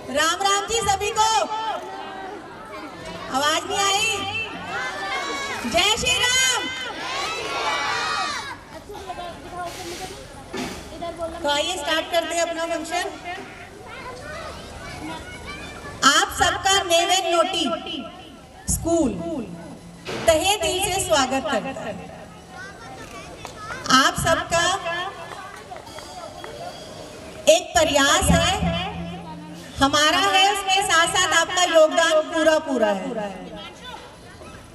राम राम जी सभी को। आवाज नहीं आई? जय श्री राम। तो आइए स्टार्ट करते हैं अपना फंक्शन। आप सबका नेवेन नोटी स्कूल तहे दिल से स्वागत करता है। आप सबका एक प्रयास है, हमारा है, उसके साथ साथ आपका योगदान पूरा है।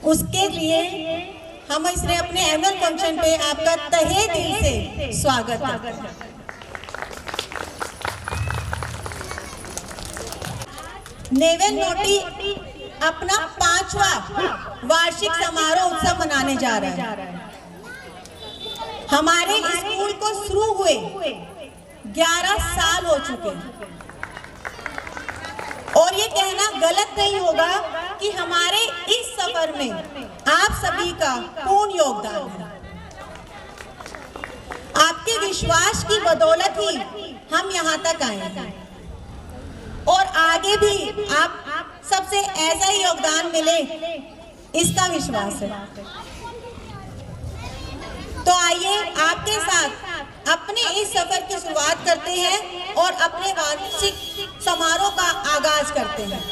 उसके लिए हम इसने अपने एनुअल फंक्शन पे आपका तहे दिल से स्वागत करते हैं। नेवेन नोटी अपना 5वां वार्षिक समारोह उत्सव मनाने जा रहा है। हमारे स्कूल को शुरू हुए 11 साल हो चुके हैं और ये कहना गलत नहीं होगा कि हमारे इस सफर में आप सभी का पूर्ण योगदान है। आपके विश्वास की बदौलत ही हम यहाँ तक आए हैं और आगे भी आप सबसे ऐसा ही योगदान मिले, इसका विश्वास है। तो आइए आपके साथ अपने इस सफर की शुरुआत करते हैं और अपने वार्षिक समारोह का आगाज करते हैं।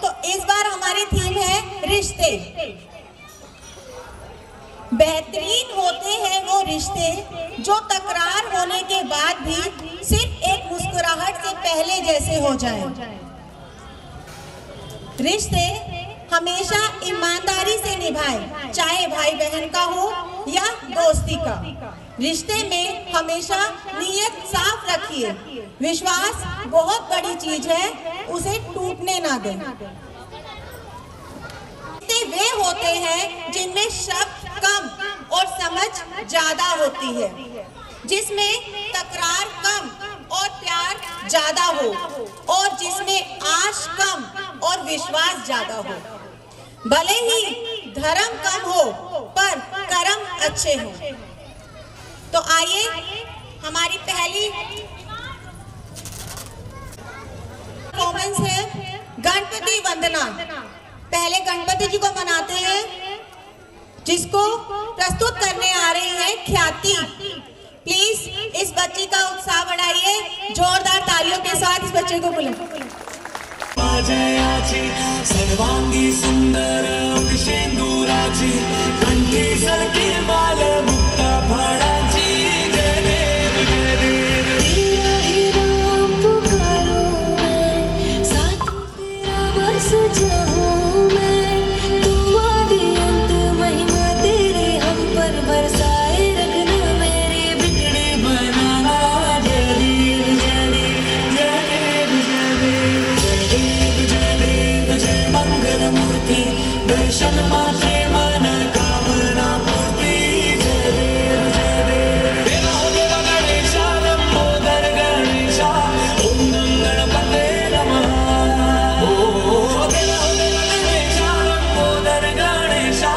तो इस बार हमारी थीम है रिश्ते। बेहतरीन होते हैं वो रिश्ते जो तकरार होने के बाद भी सिर्फ एक मुस्कुराहट से पहले जैसे हो जाएं। रिश्ते हमेशा ईमानदारी से निभाएं, चाहे भाई बहन का हो या दोस्ती का। रिश्ते में हमेशा नीयत साफ रखिए। विश्वास बहुत बड़ी चीज है, उसे टूटने ना दें। रिश्ते वे होते हैं जिनमें शब्द कम और समझ ज्यादा होती है, जिसमें तकरार कम और प्यार ज्यादा हो और जिसमें आश कम और विश्वास ज्यादा हो। भले ही धर्म कम हो पर कर्म अच्छे हो। तो आइए हमारी पहली परफॉर्मेंस है गणपति वंदना। पहले गणपति जी को मनाते हैं, जिसको प्रस्तुत करने आ रही है ख्याति। प्लीज इस बच्ची का उत्साह बढ़ाइए, जोरदार तालियों के साथ इस बच्चे को बुलाएं। सर्वांगी सुंदर शेंदुराची कंठी सलकी बाल मुक्ता फळाची जय देव जय देव। तेरा ही नाम पुकारूं मैं, साथ तेरा बस जाऊं मैं। तू आदि अंत महिमा तेरी हम पर बरसाए रखना, मेरे बिगड़े बनाना जय देव जय देव जय देव जय देव जय देव जय मंगल मूर्ति दर्शन मात्रे मन कामना पूर्ति जय देव जय देव। देवा देवा गणेशा लंबोदर गणेशा ओम गणपते नमः। ओ देवा देवा गणेशा लंबोदर गणेशा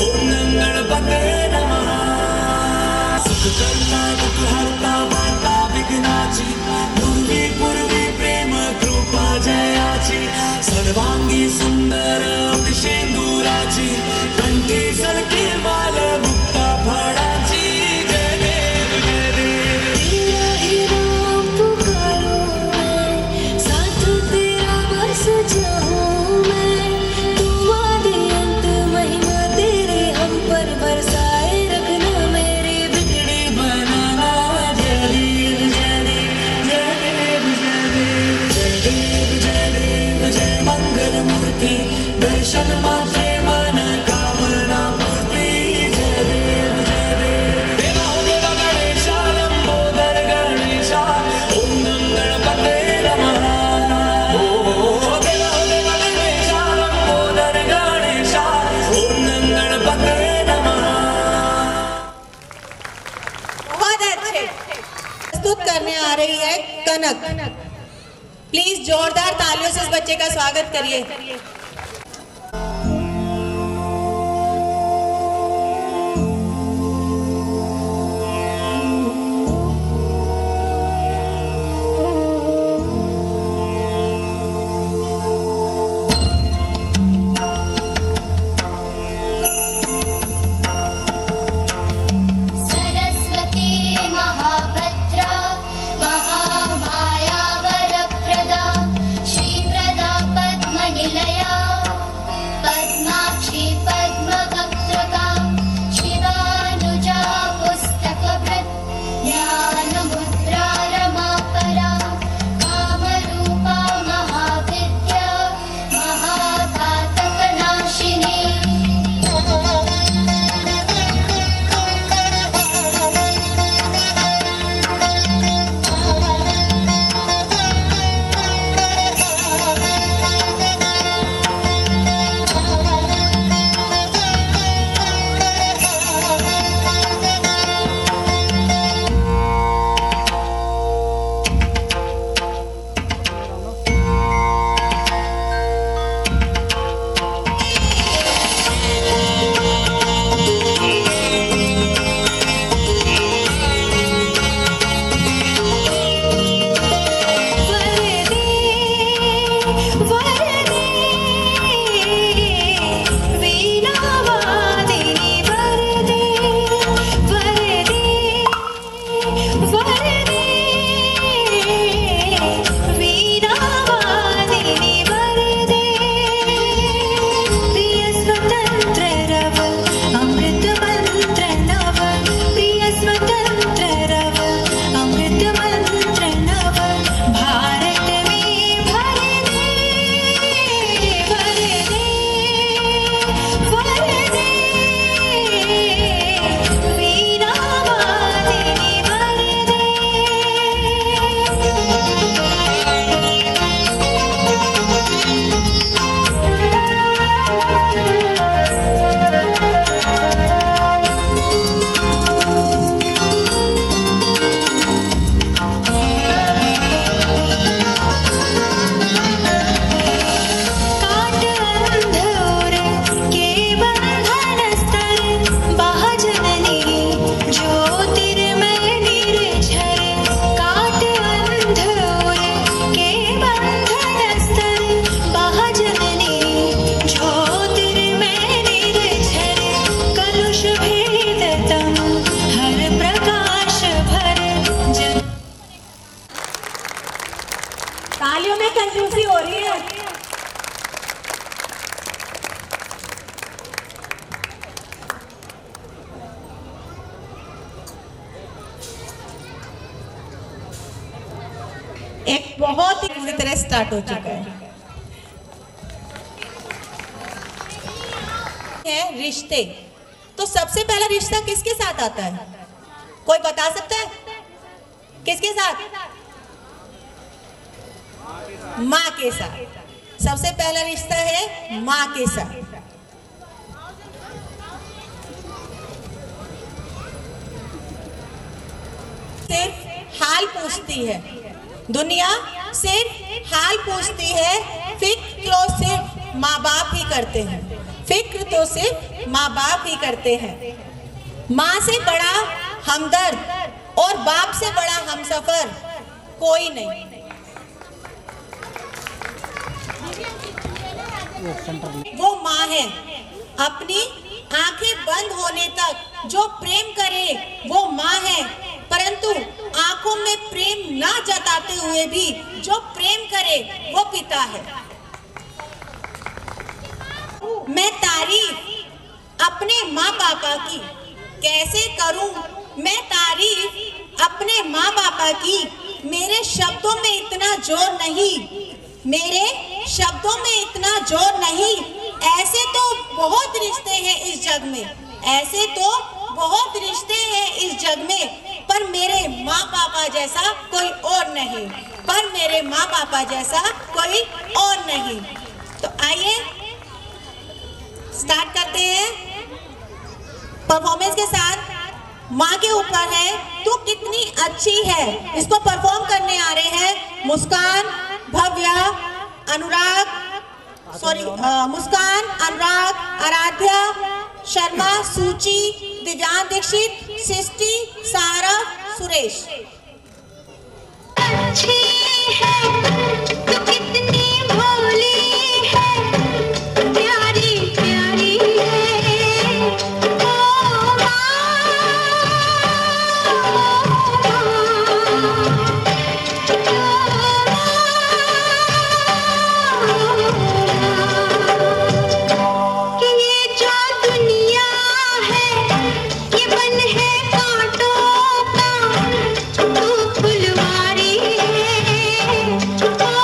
ओम गणपते नमः। सुख करता दुख हरता वार्ता विघ्नाची पूर्वी पूर्वी प्रेम कृपा जयाची। सर्वांगी सुंदर शेंदुराची कंठी सलकी बाल मुक्ता फळाची जय देव जय देव। तेरा ही नाम पुकारूं मैं, साथ तेरा बस जाऊं मैं। तू आदि अंत महिमा तेरी हम पर बरसाए रखना, मेरे बिगड़े बनाना जय देव जय देव जय देव जय देव जय देव जय मंगल मूर्ति दर्शन मात्रे मन कामना पूर्ति जय देव जय देव। देवा देवा गणेशा लंबोदर गणेशा ओम गणपते नमः। ओ देवा देवा गणेशा लंबोदर गणेशा ओम गणपते नमः। बहुत अच्छे। प्रस्तुत करने आ रही है कनक। प्लीज जोरदार तालियों से इस बच्चे का स्वागत करिए। बहुत ही पूरी तरह स्टार्ट हो चुका है रिश्ते। तो सबसे पहला रिश्ता किसके साथ आता है, कोई बता सकता है? किसके साथ? माँ के साथ। सबसे पहला रिश्ता है माँ के साथ। सिर्फ हाल पूछती है दुनिया, सिर्फ हाल पूछती है। फिक्र तो सिर्फ माँ बाप ही करते हैं, फिक्र तो सिर्फ माँ बाप ही करते हैं। माँ से बड़ा हमदर्द और बाप से बड़ा हमसफर कोई नहीं। वो माँ है, अपनी आंखें बंद होने तक जो प्रेम करे वो माँ है, परंतु आंखों में प्रेम ना जताते हुए भी जो प्रेम करे वो पिता है। मैं तारीफ अपने माँ पापा की कैसे करूं, मैं तारीफ अपने माँ पापा की, मेरे शब्दों में इतना जोर नहीं, मेरे शब्दों में इतना जोर नहीं। ऐसे तो बहुत रिश्ते हैं इस जग में, ऐसे तो बहुत रिश्ते हैं इस जग में, पर मेरे माँ पापा जैसा कोई और नहीं, पर मेरे माँ पापा जैसा कोई और नहीं। तो आइए स्टार्ट करते हैं परफॉर्मेंस के साथ। माँ के ऊपर है तू कितनी अच्छी है, इसको परफॉर्म करने आ रहे हैं मुस्कान, भव्या, अनुराग, मुस्कान, अनुराग, आराध्या शर्मा, सूची, दिव्यांग दीक्षित, सृष्टि, सारा, सुरेश। अच्छी है तू कितनी भोली है, प्यारी प्यारी है ओ कि ये जो दुनिया है ये बन है कांटों का, तू फुलवारी है ओ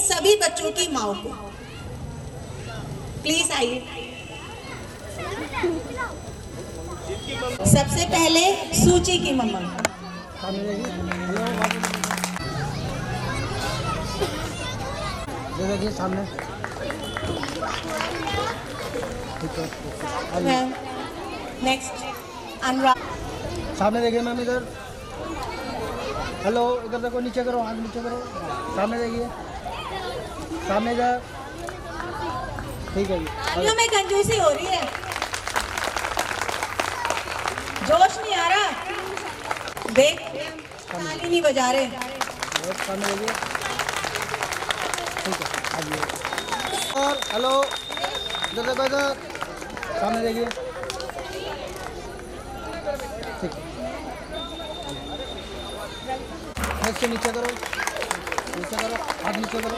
सभी बच्चों की माँ को प्लीज आइए। सबसे पहले सूची की मम्मा। देखिए सामने। नेक्स्ट अनुराग। सामने देखिए मैम इधर। हेलो, इधर देखो, नीचे करो, हाथ नीचे करो, सामने देखिए, सामने इधर। ठीक है जी। तालियों में कंजूसी हो रही है, जोश नहीं आ रहा। देख, ताली नहीं बजा रहे। बहुत सामने देखिए। ठीक है, आइए। और हेलो, इधर देखो, इधर सामने देखिए। ठीक है, नेक्स्ट नीचे करो, नीचे करो, हाथ नीचे करो,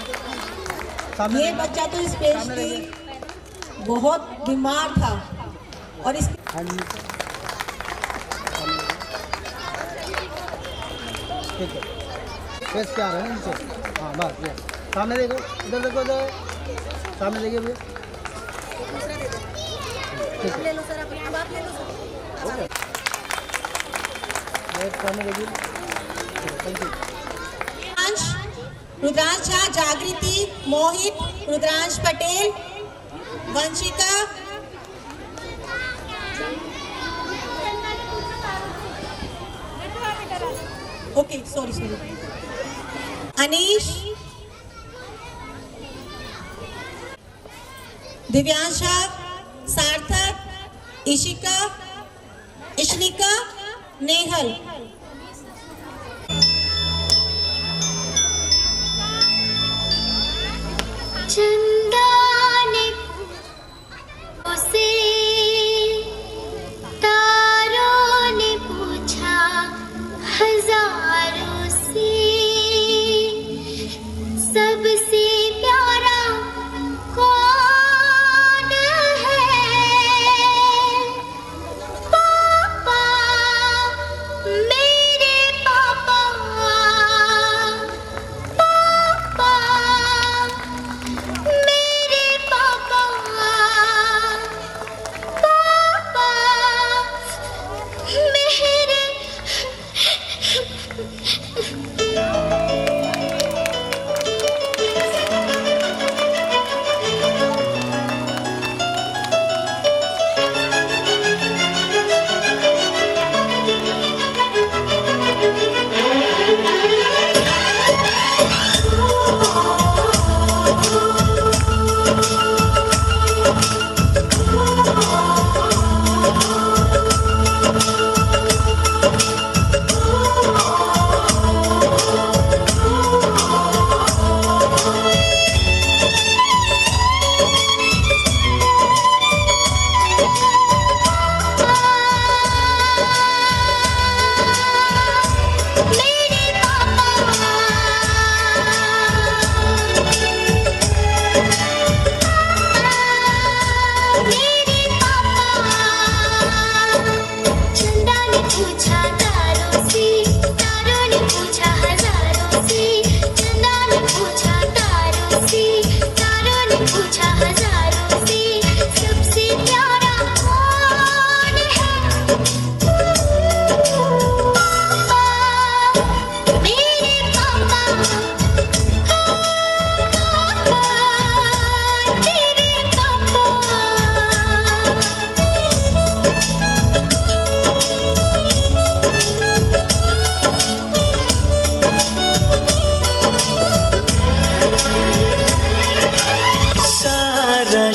सामने। ये बच्चा तो स्पेशली बहुत बीमार था और इस हैंड नीचे। ठीक है, फेस क्या आ रहा है नीचे। हाँ बस ये सामने देखो, इधर देखो, इधर सामने देखिए भैया। ठीक है, ले लो सर, अब आप ले लो सर। ओके, सामने देखिए। Thank you. रुद्रांश झा, जागृति, मोहित, रुद्रांश पटेल, वंशिका, ओके सॉरी, अनीश, दिव्यांशा, सार्थक, इशिका, इशनिका, नेहल। चंदा ने उसे तारों ने पूछा हजारों से, सबसे प्यारा कौन है? पापा, मेरे पापा, पापा, मेरे पापा, पापा, मेरे।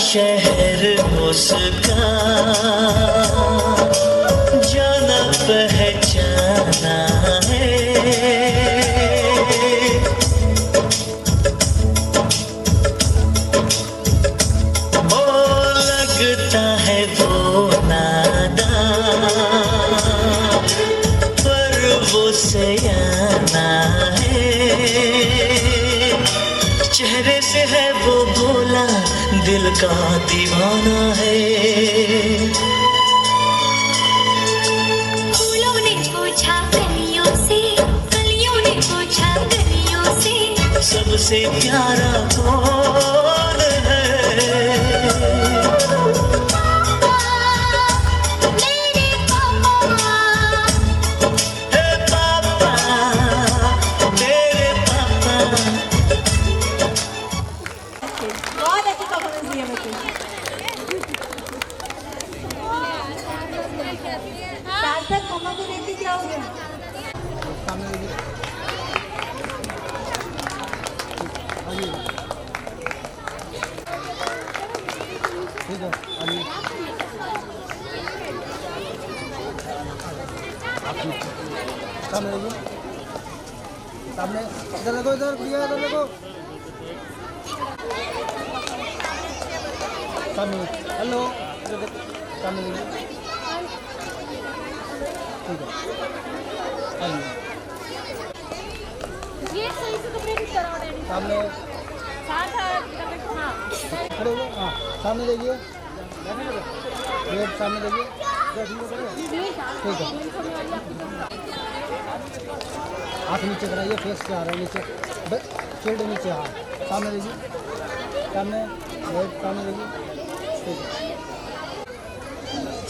शहर उसका जाना पहचाना है, ओ लगता है वो नादान पर वो सयाना है, चेहरे से है वो भोला दिल का दीवाना है। फूलों ने पूछा कलियों से, कलियों ने पूछा गलियों से, सबसे प्यारा कौन है? पापा, सामने देखिए, सामने इधर देखो, इधर प्रिया इधर देखो, सामने हेलो इधर देखो, सामने देखिए, ठीक है आइए ये सही से कपड़े भी कराओ डैडी सामने साथ हां खड़े हो, हाँ सामने देखिए, वेट सामने देखिए, ठीक है हाथ नीचे कराइए, फेस पे आ रहा है नीचे, शील्ड नीचे, हाँ सामने देखिए, सामने वेट सामने देखिए, ठीक है।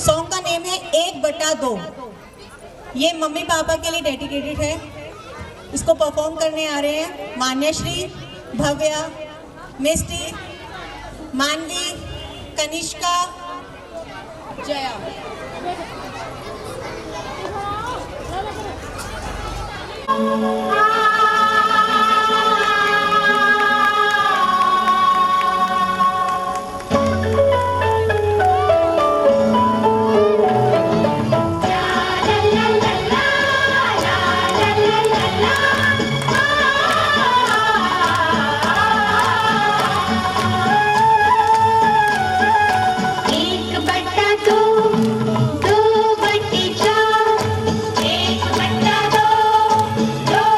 सॉन्ग का नेम है 1/2। ये मम्मी पापा के लिए डेडिकेटेड है। इसको परफॉर्म करने आ रहे हैं मान्यश्री, भव्या, मिस्टी, मानवी, कनिष्का, जया। दो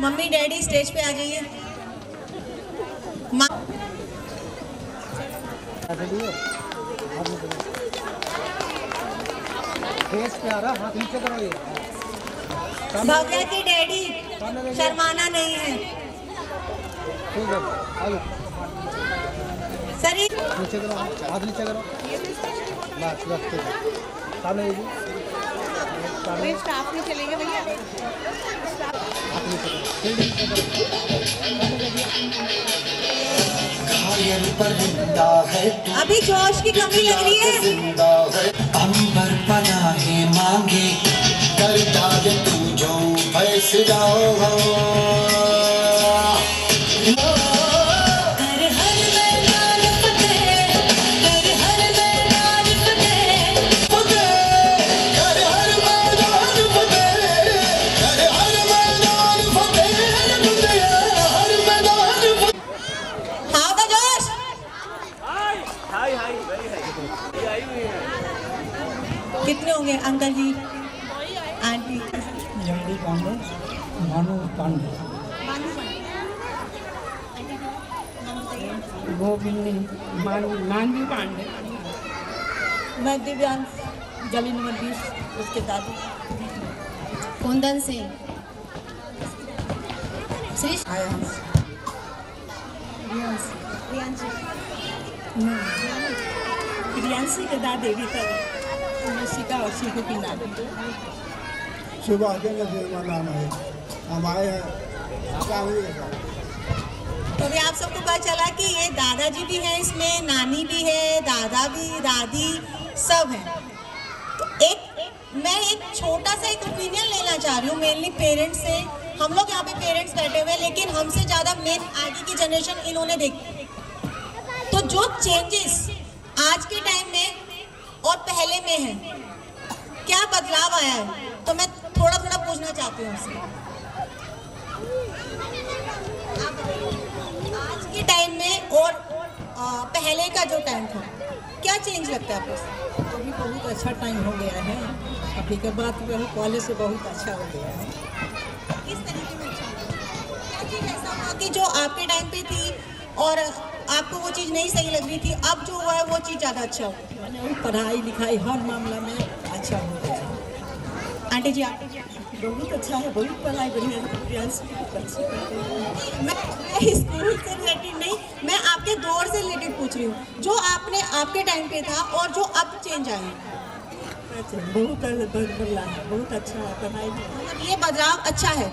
मम्मी डैडी स्टेज पे आ जाइए। फेस पे आ रहा, हाथ नीचे करो ये। भव्या के डैडी शर्माना नहीं है। ठीक है, आगे सरी नीचे करो, हाथ नीचे करो। बस बस ठीक है। सामने देखिए, सामने स्टाफ में चलेंगे भैया। हाथ नीचे करो, फिर नीचे करो। सामने देखिए। घायल परिंदा है तू, अभी जोश की कमी लग रही है। जिंदा है अंबर पनाहे मांगे, करता है तू जो फैसला हो। कर हर मैदान फतेह, कर हर मैदान फतेह, कर हर मैदान फतेह, कर हर मैदान फतेह, हर मैदान फतेह। हाँ का जोश। कितने होंगे अंकल जी आंटी? जल्दी पांडे, भानु पांडे, गोविंदी मानवी पांडे, मैं दिव्यांश गली नंबर 20 उसके दादी। कुंदन सिंह, श्री प्रियांशी के दादी भी कर शिका और शिकू की नानी। सुबह के निर्माण नाम है, हम आए हैं फैमिली के साथ। तो अभी आप सबको पता चला कि ये दादाजी भी हैं इसमें, नानी भी है, दादा भी, दादी सब हैं। तो मैं एक छोटा सा एक ओपिनियन लेना चाह रही हूँ मेनली पेरेंट्स से। हम लोग यहाँ पे पेरेंट्स बैठे हुए हैं, लेकिन हमसे ज़्यादा मेन आगे की जनरेशन इन्होंने देखी। तो जो चेंजेस आज के टाइम में और पहले में है, क्या बदलाव आया है, तो मैं थोड़ा थोड़ा पूछना चाहती हूँ उससे। आज के टाइम में और पहले का जो टाइम था, क्या चेंज लगता है आपको? अभी बहुत अच्छा टाइम हो गया है। अभी के बाद कॉलेज से बहुत अच्छा हो गया है। किस तरीके में अच्छा लगा? क्या चीज़ ऐसा हुआ कि जो आपके टाइम पे थी और आपको वो चीज़ नहीं सही लग रही थी, अब जो हुआ है वो चीज़ ज़्यादा अच्छा हो? मैंने पढ़ाई लिखाई हर मामला में अच्छा हो गया है। आंटी जी आप? बहुत अच्छा है, बहुत पढ़ाई बढ़िया है। प्रियांश अच्छी करते हैं। मैं स्कूल से रिलेटेड नहीं, मैं आपके दौर से रिलेटेड पूछ रही हूँ, जो आपने आपके टाइम पे था और जो अब चेंज आए हैं। बहुत बदला है, बहुत अच्छा है पढ़ाई में। मतलब ये बदलाव अच्छा है।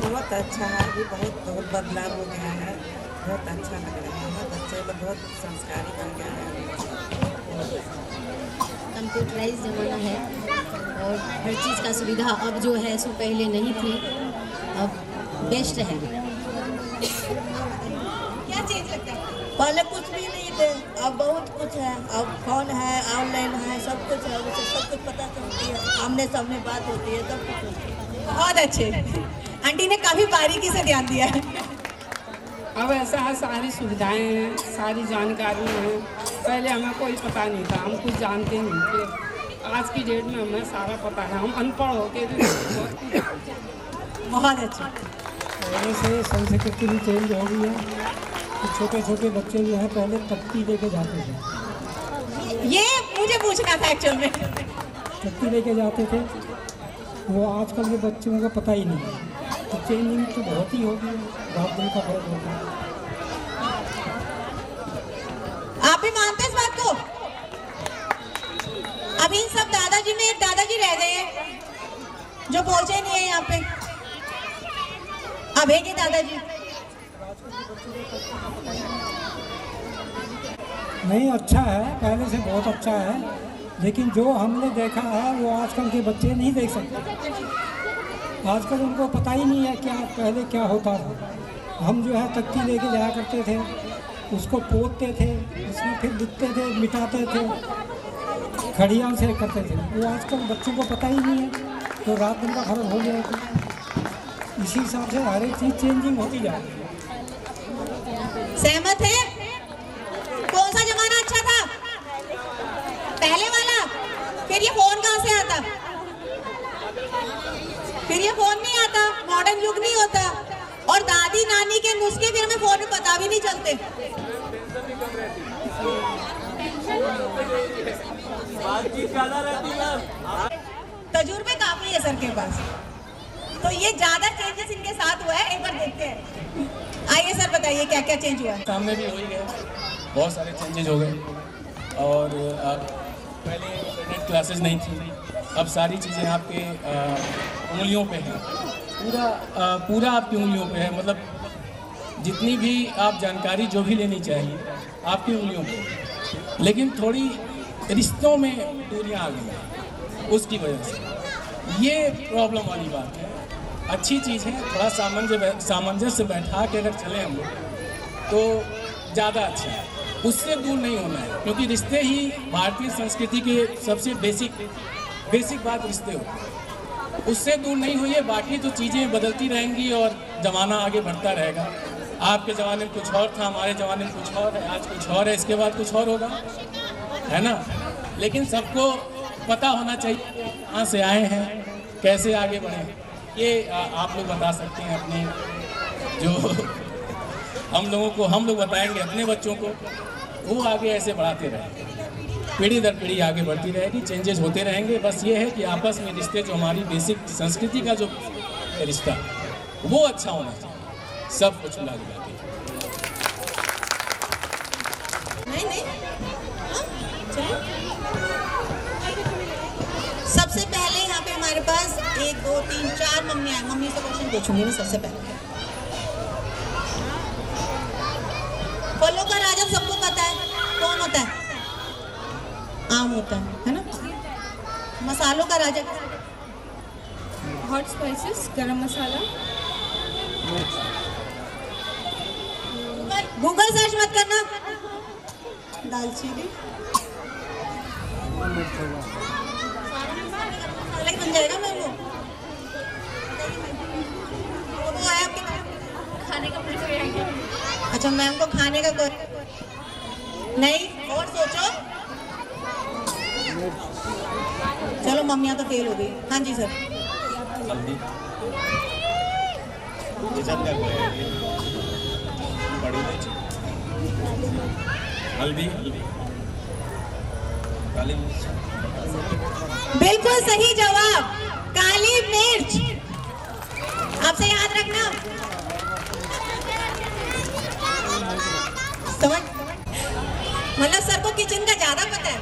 बहुत अच्छा है, अभी बहुत बदलाव हो गया है। बहुत अच्छा लग रहा है, बच्चे लोग बहुत संस्कारी बन गए हैं। कंप्यूटराइज ज़माना है और हर चीज़ का सुविधा अब जो है सो पहले नहीं थी, अब बेस्ट है। क्या चेंज लगता है? पहले कुछ भी नहीं थे, अब बहुत कुछ है। अब फोन है, ऑनलाइन है, सब कुछ है। उसे सब कुछ पता चलती है, आमने सामने बात होती है, सब कुछ होती है। बहुत अच्छे। आंटी ने काफ़ी बारीकी से ध्यान दिया है। अब ऐसा है, सारी सुविधाएं हैं, सारी जानकारी हैं। पहले हमें कोई पता नहीं था, हम कुछ जानते नहीं थे। आज की डेट में हमें सारा पता है, हम अनपढ़ होके भी बहुत अच्छा। पहले से संस्कृति भी चेंज हो गई है। छोटे छोटे बच्चे जो है पहले तख्ती लेके जाते थे। ये मुझे पूछना था एक्चुअल में। तख्ती लेके जाते थे, वो आजकल के बच्चों का पता ही नहीं है। तो चेंजिंग तो बहुत ही हो गई है, रात दिन का फर्क होता है। आप भी मानते हैं इस बात को? अभी इन सब दादाजी में एक दादाजी रह गए हैं जो पहुंचे नहीं है यहाँ पे। अब है कि दादाजी? नहीं, अच्छा है, पहले से बहुत अच्छा है। लेकिन जो हमने देखा है वो आजकल के बच्चे नहीं देख सकते। आजकल उनको पता ही नहीं है क्या पहले क्या होता था। हम जो है तख्ती लेके जाया करते थे, उसको पोतते थे, उसमें फिर लिखते थे, मिटाते थे, खड़िया से करते थे। वो आजकल बच्चों को पता ही नहीं है, तो रात दिन का फर्क हो गया है। इसी हिसाब से हर एक चीज़ चेंजिंग होती जा रही है। सहमत है? कौन सा जमाना अच्छा था? पहले वाला? फिर ये फोन कहाँ से आता? फिर ये फोन नहीं आता, मॉडर्न युग नहीं होता, और दादी नानी के नुस्खे फिर हमें फोन में पता भी नहीं चलते। तजुर्बे काफी है सर के पास, तो ये ज्यादा चेंजेस इनके साथ हुआ है, एक बार देखते हैं। आइए सर बताइए क्या क्या चेंज हुआ है। सामने भी हो ही गए, बहुत सारे चेंजेस हो गए। और पहले इंटरनेट क्लासेस नहीं थी, अब सारी चीज़ें आपके उंगलियों पे हैं, पूरा आपकी उंगलियों पे है। मतलब जितनी भी आप जानकारी जो भी लेनी चाहिए आपकी उंगलियों पे, लेकिन थोड़ी रिश्तों में दूरियां आ गई हैं उसकी वजह से। ये प्रॉब्लम वाली बात है। अच्छी चीज़ है, थोड़ा सामंजस्य बैठा के अगर चले हम लोग तो ज़्यादा अच्छा है, उससे दूर नहीं होना है, क्योंकि रिश्ते ही भारतीय संस्कृति के सबसे बेसिक बात रिश्ते होते हैं। उससे दूर नहीं हुई है, बाकी तो चीज़ें बदलती रहेंगी और ज़माना आगे बढ़ता रहेगा। आपके ज़माने में कुछ और था, हमारे ज़माने में कुछ और है, आज कुछ और है, इसके बाद कुछ और होगा, है ना। लेकिन सबको पता होना चाहिए कहाँ से आए हैं, कैसे आगे बढ़े। ये आप लोग बता सकते हैं अपने, जो हम लोग बताएंगे अपने बच्चों को, वो आगे ऐसे बढ़ाते रहेंगे, पीढ़ी दर पीढ़ी आगे बढ़ती रहेगी, चेंजेस होते रहेंगे। बस ये है कि आपस में रिश्ते, जो हमारी बेसिक संस्कृति का जो रिश्ता, वो अच्छा होना चाहिए, सब कुछ मिला जुला के। नहीं सबसे पहले यहाँ पे हमारे पास 1 2 3 4 मम्मियाँ हैं। मम्मी से क्वेश्चन पूछूंगी मैं सबसे पहले। फलों का राजा सबको पता है, कौन होता है? आम होता है ना। मसालों का राजा? हॉट स्पाइसेस, गरम मसाला। गूगल सर्च मत करना। दालचीनी अलग बन जाएगा। मैम वो आया आपके खाने का मुझे कोई आइडिया नहीं। अच्छा, मैम को खाने का कोई नहीं, और सोचो। चलो मम्मियाँ तो फेल हो गई। हाँ जी सर। हल्दी, हल्दी, काली मिर्च। बिल्कुल सही जवाब, काली मिर्च। आपसे याद रखना। समझ, मतलब सर को किचन का ज्यादा पता है।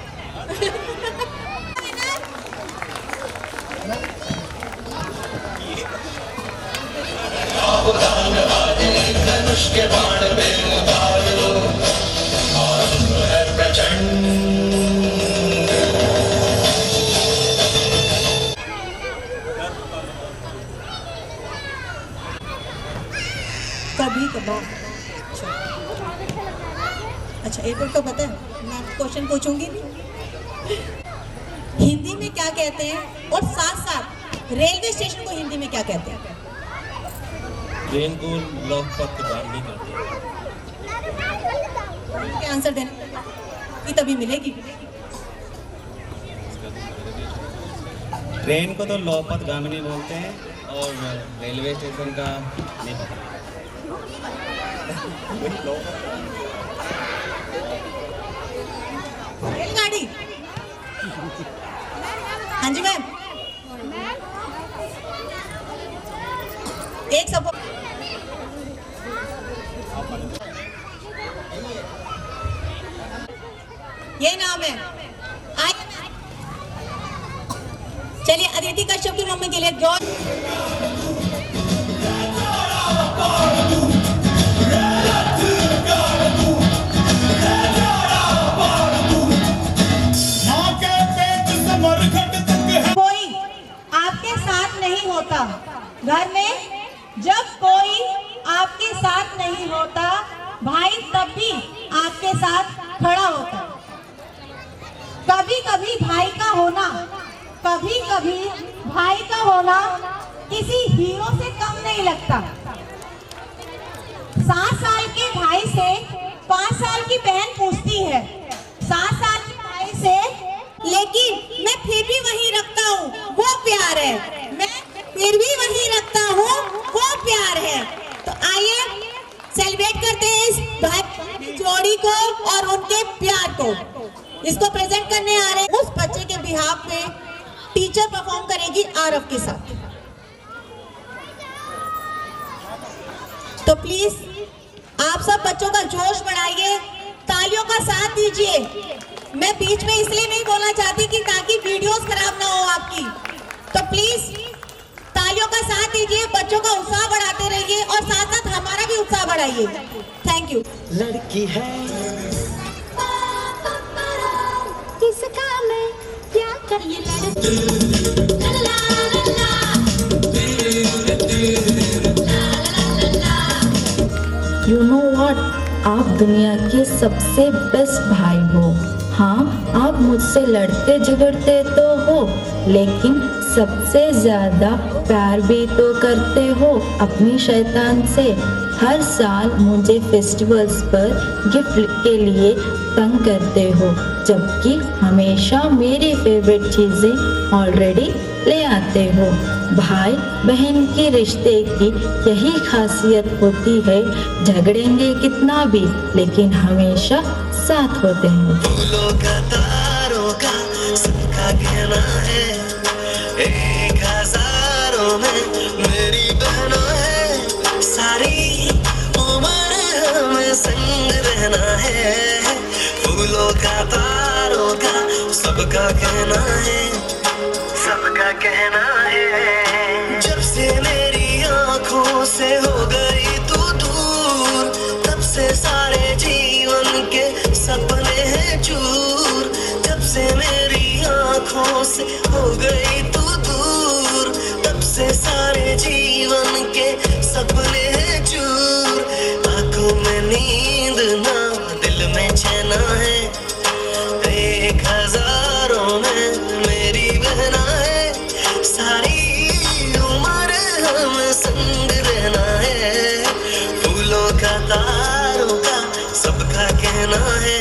धनुष के बाण में उतार लो, है प्रचंड। कभी कभार। अच्छा एक और तो पता है, मैं क्वेश्चन पूछूंगी नहीं। हिंदी में क्या कहते हैं, और साथ साथ रेलवे स्टेशन को हिंदी में क्या कहते हैं? ट्रेन को लौहपथ गांधी कहते हैं। क्या आंसर देना कि तभी मिलेगी। ट्रेन को तो लौहपथ गामिनी बोलते हैं, और रेलवे स्टेशन का नहीं पता। रेलगाड़ी। हाँ जी मैम। एक सपोर्ट। ये नाम है। चलिए अदिति कश्यप की मम्मी के लिए जॉर्ज। कोई आपके साथ नहीं होता घर में, जब कोई आपके साथ नहीं होता भाई तब भी आपके साथ खड़ा होता। कभी कभी भाई का होना, कभी कभी भाई का होना किसी हीरो से कम नहीं लगता। 7 साल के भाई से 5 साल की बहन पूछती है 7 साल के भाई से, लेकिन मैं फिर भी वही रखता हूँ, वो प्यार है। मैं फिर भी वही रखता हूँ वो प्यार है। तो आइए सेलिब्रेट करते हैं इस भाई की जोड़ी को और उनके प्यार को। इसको प्रेजेंट करने आ रहे हैं उस बच्चे के बिहाफ पे टीचर परफॉर्म करेगी आरव के साथ। तो प्लीज आप सब बच्चों का जोश बढ़ाइए, तालियों का साथ दीजिए। मैं बीच में इसलिए नहीं बोलना चाहती कि ताकि वीडियोस खराब ना हो आपकी। तो प्लीज तालियों का साथ दीजिए, बच्चों का उत्साह बढ़ाते रहिए और साथ साथ हमारा भी उत्साह बढ़ाइए। Thank you. लड़की है किसका मैं क्या करिए You know what? आप दुनिया के सबसे बेस्ट भाई हो। हाँ, आप मुझसे लड़ते झगड़ते तो हो, लेकिन सबसे ज्यादा प्यार भी तो करते हो अपनी शैतान से। हर साल मुझे फेस्टिवल्स पर गिफ्ट के लिए तंग करते हो, जबकि हमेशा मेरी फेवरेट चीजें ऑलरेडी ले आते हो। भाई बहन के रिश्ते की यही खासियत होती है, झगड़ेंगे कितना भी लेकिन हमेशा साथ होते हैं। फूलों का तारों का सबका कहना है, 1000 में मेरी बहना है, सारी उम्र हमें संग रहना है। फूलों का तारों का सबका कहना है, सबका कहना है। जब से मेरी आँखों से हो गई तू दूर, तब से सारे जीवन के सपने हैं चूर। जब से मेरी आँखों से हो गई तू दूर, तब से सारे जीवन के सपने हैं चूर। आँखों में नींद ना दिल में चैन है, 1000 में मेरी बहना है, सारी उम्र हम संग रहना है। फूलों का तारों का सबका कहना है।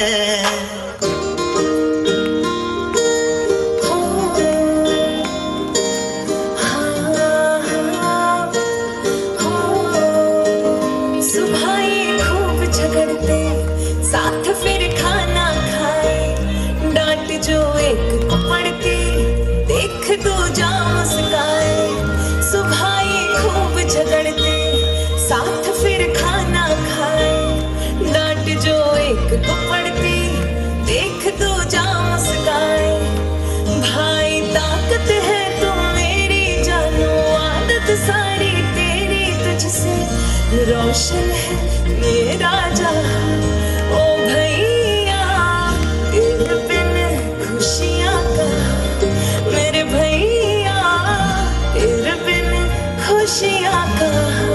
सुबह ये खूब झगड़ते, साथ फिर खाना खाए, डांट जो एक को पड़ती, देख दो जा मुस्काए। सुबह ये खूब झगड़ते, साथ फिर खाना खाए, डांट जो एक को पड़ती, देख दो जा मुस्काए। भाई ताकत है तुम मेरी जानो, आदत सारी तेरी तुझसे, रोशन है मेरा जहां। ओ भैया तेरे बिन खुशियां कहाँ, मेरे भैया तेरे बिन खुशियां कहाँ।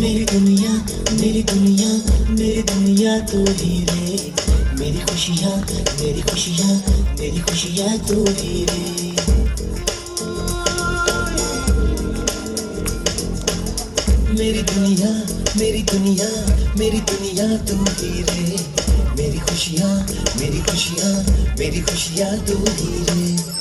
मेरी दुनिया मेरी दुनिया मेरी दुनिया तू ही रे, मेरी खुशियाँ मेरी खुशियाँ मेरी खुशियाँ तू ही रे। मेरी दुनिया मेरी दुनिया मेरी दुनिया तू ही रे, मेरी खुशियाँ मेरी खुशियाँ मेरी खुशियाँ तू ही रे।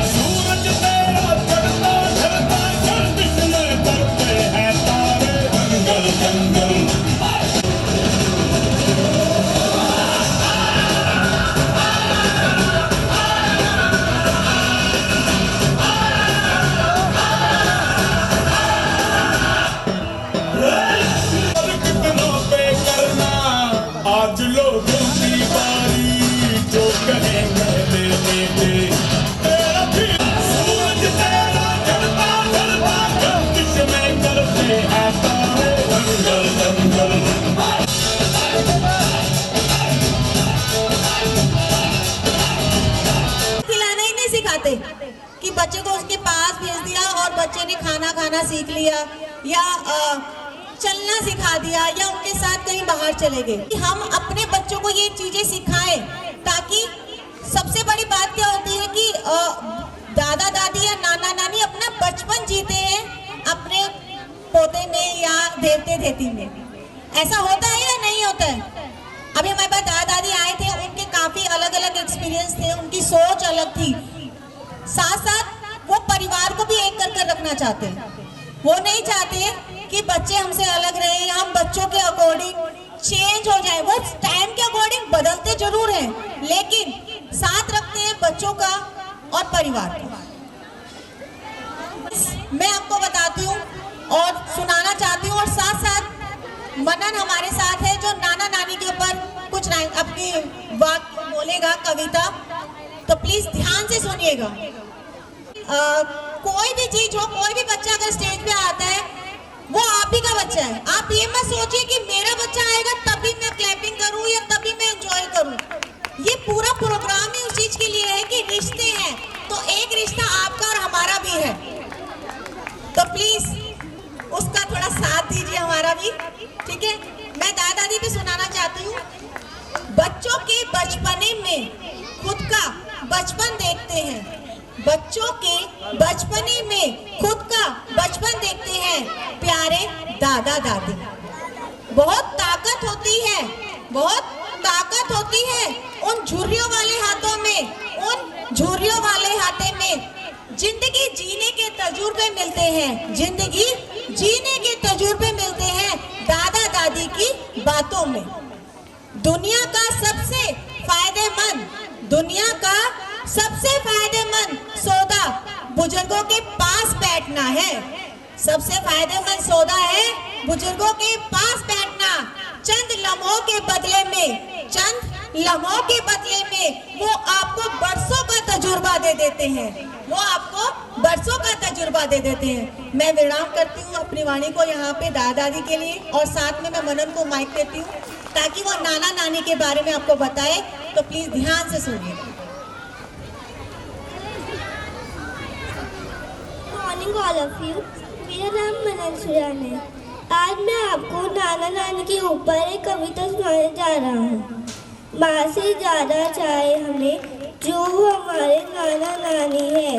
सूरज तेरा बनाना सीख लिया या चलना सिखा दिया या उनके साथ कहीं बाहर चले गए। हम अपने बच्चों को ये चीजें सिखाएं ताकि सबसे बड़ी बात क्या होती है कि दादा दादी या नाना नानी अपना बचपन जीते हैं अपने पोते में या देवते देती में। ऐसा होता है या नहीं होता है? अभी हमारे पास दादा दादी आए थे, उनके काफी अलग अलग एक्सपीरियंस थे, उनकी सोच अलग थी। साथ साथ वो परिवार को भी एक कर रखना चाहते हैं। वो नहीं चाहते कि बच्चे हमसे अलग रहे, हम बच्चों के अकॉर्डिंग चेंज हो जाए। वो टाइम के अकॉर्डिंग बदलते जरूर हैं, लेकिन साथ रखते हैं बच्चों का और परिवार का। मैं आपको बताती हूँ और सुनाना चाहती हूँ, और साथ साथ मनन हमारे साथ है जो नाना नानी के ऊपर कुछ अपनी वाक्य बोलेगा, कविता, तो प्लीज ध्यान से सुनिएगा। कोई भी चीज हो, कोई भी बच्चा अगर स्टेज पे आता है वो आप ही का बच्चा है। आप ये मत सोचिए कि मेरा बच्चा आएगा तभी मैं क्लैपिंग करूं या तभी मैं एंजॉय करूं। ये पूरा प्रोग्राम ही उस चीज के लिए है कि रिश्ते हैं, तो एक रिश्ता आपका और हमारा भी है, तो प्लीज उसका थोड़ा साथ दीजिए, हमारा भी, ठीक है। मैं दादा दादी भी सुनाना चाहती हूँ। बच्चों के बचपने में खुद का बचपन देखते हैं, बच्चों के बचपने में खुद का बचपन देखते हैं प्यारे दादा दादी। बहुत ताकत होती है, बहुत ताकत होती है उन झुर्रियों वाले हाथों में, उन झुर्रियों वाले हाथे में। जिंदगी जीने के तजुर्बे मिलते हैं, जिंदगी जीने के तजुर्बे मिलते हैं दादा दादी की बातों में। दुनिया का सबसे फायदेमंद सौदा बुजुर्गों के पास बैठना है। सबसे फायदेमंद सौदा है बुजुर्गों के पास बैठना। चंद लम्हों के बदले में वो आपको बरसों का तजुर्बा दे देते हैं, वो आपको बरसों का तजुर्बा दे देते हैं। मैं विराम करती हूँ अपनी वाणी को यहाँ पे दादा दादी के लिए, और साथ में मैं मनन को माइक देती हूँ ताकि वो नाना नानी के बारे में आपको बताए, तो प्लीज ध्यान से सुनिए। मॉर्निंग ऑल ऑफ यू, मेरा नाम मनन सुरान है। आज मैं आपको नाना नानी के ऊपर एक कविता सुनाने जा रहा हूँ। माँ से ज़्यादा चाहे हमें जो हमारे नाना नानी है,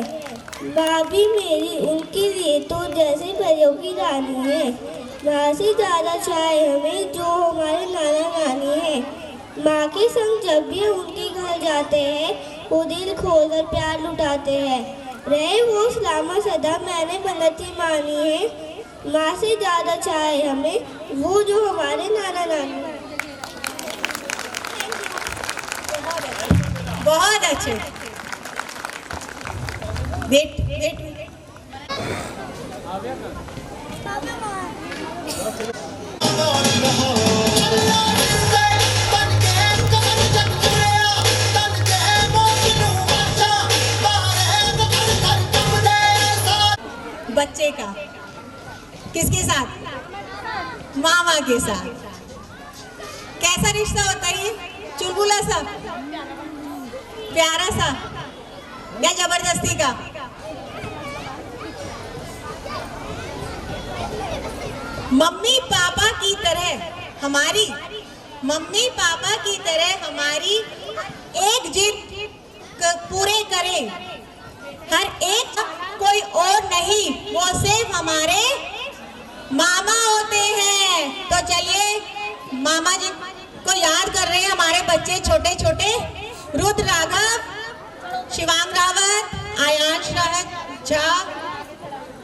माँ भी मेरी उनके लिए तो जैसे परियों की रानी है। माँ से ज़्यादा चाहे हमें जो हमारे नाना नानी है, माँ के संग जब भी उनके घर जाते हैं वो दिल खोलकर प्यार लुटाते हैं। रहे वो सलामत सदा मैंने बन्नती मानी है। माँ से ज़्यादा चाहे हमें वो जो हमारे नाना नानी। बहुत अच्छे। वेट बच्चे का किसके साथ? मामा के साथ। कैसा रिश्ता होता है ये? चुलबुला सा, प्यारा सा, या जबरदस्ती का? मम्मी पापा की तरह हमारी एक जिद पूरे करें। हर एक कोई और नहीं, वो सिर्फ हमारे मामा होते हैं। तो चलिए मामा जी को याद कर रहे हैं हमारे बच्चे छोटे छोटे। रुद्र राघव, शिवांग रावत, आयांश रावत झा,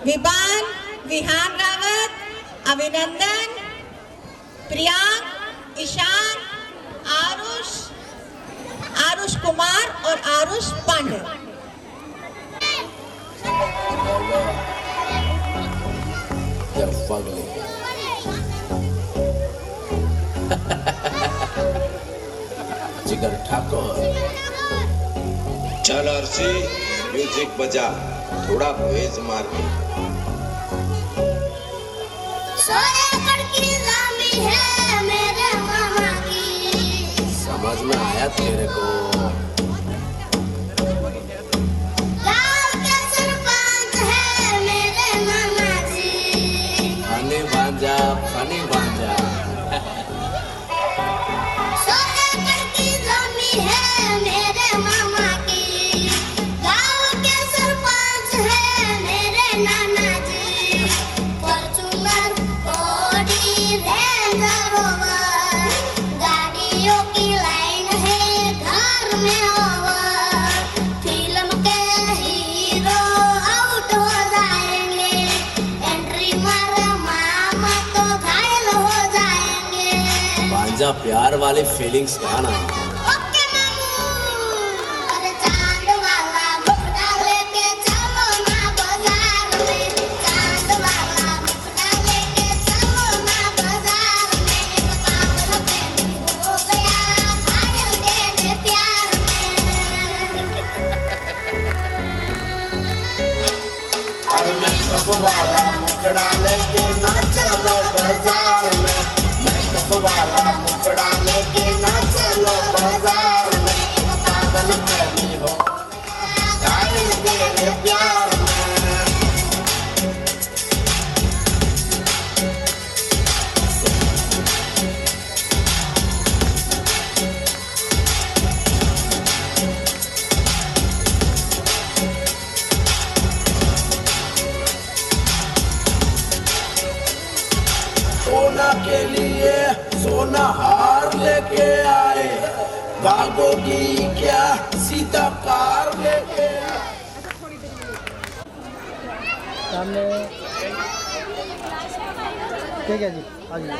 विहान रावत, अभिनंदन, प्रियांक, ईशान, आरुष कुमार और आरुष पांडे। जिगर ठाकुर, चल अर्शी म्यूजिक बजा, थोड़ा बेस मार के। है मेरे मामा की, समझ में आया तेरे को? गाँव के सरपंच है मेरे मामा जी, फनी भांजा। की जमीन है मेरे मामा की, गांव के सरपंच है मेरे नाना जी। फॉर्च्यूनर, ऑडी, रेंज रोवर, गाड़ियों की लाइन है घर में ओवर। फिल्म के हीरो आउट हो जाएंगे, एंट्री मारे मामा तो घायल हो जाएंगे। भांजा प्यार वाली फीलिंग्स गाना। ओके मामू, अरे चांद वाला मुकुटा लेके चलो ना बाजार में, चांद वाला मुकुटा लेके चलो ना बाजार में। पागल प्रेमी हो गया घायल तेरे प्यार में। अरे मेकअप वाला मुखड़ा लेके ना चलो बाजार में, मेकअप वाला मुखड़ा लेके ना चलो बाजार में। पागल प्रेमी हो घायल तेरे प्यार में। सोना के लिए सोना हार लेके आए, भागोगी क्या सीता कार लेके आए। सामने ठीक है जी, आइए।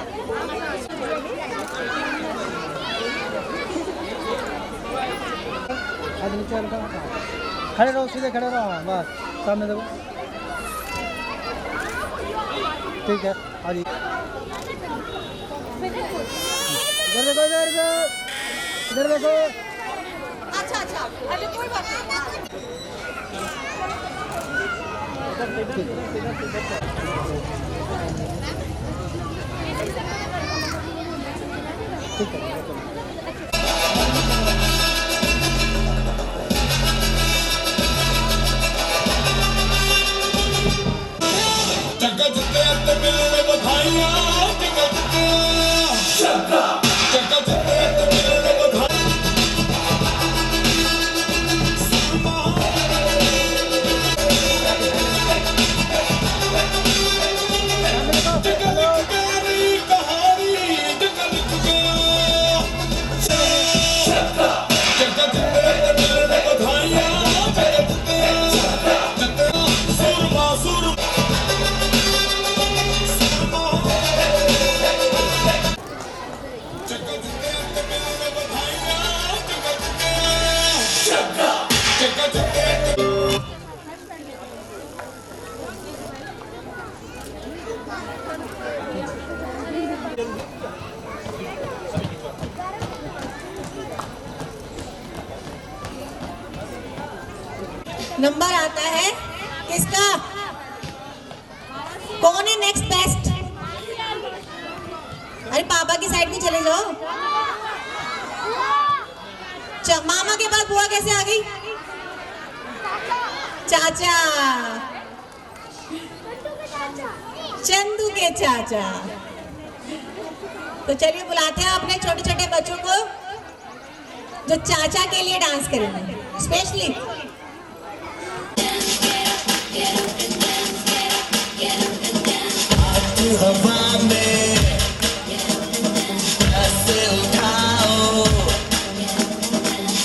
आज नीचे हल्का खड़े रहो, सीधे खड़े रहो, हाँ बस सामने देखो। ठीक है, आइए। इधर देखो, इधर देखो, इधर देखो। अच्छा अच्छा, अरे कोई बात नहीं। ठीक है। नंबर आता है किसका? कौन है नेक्स्ट बेस्ट? अरे पापा की साइड में चले जाओ। मामा के बाद बुआ कैसे आ गई? चाचा, चंदू के चाचा। तो चलिए बुलाते हैं अपने छोटे छोटे बच्चों को जो चाचा के लिए डांस करेंगे स्पेशली। हवा में ऐसे उठाओ,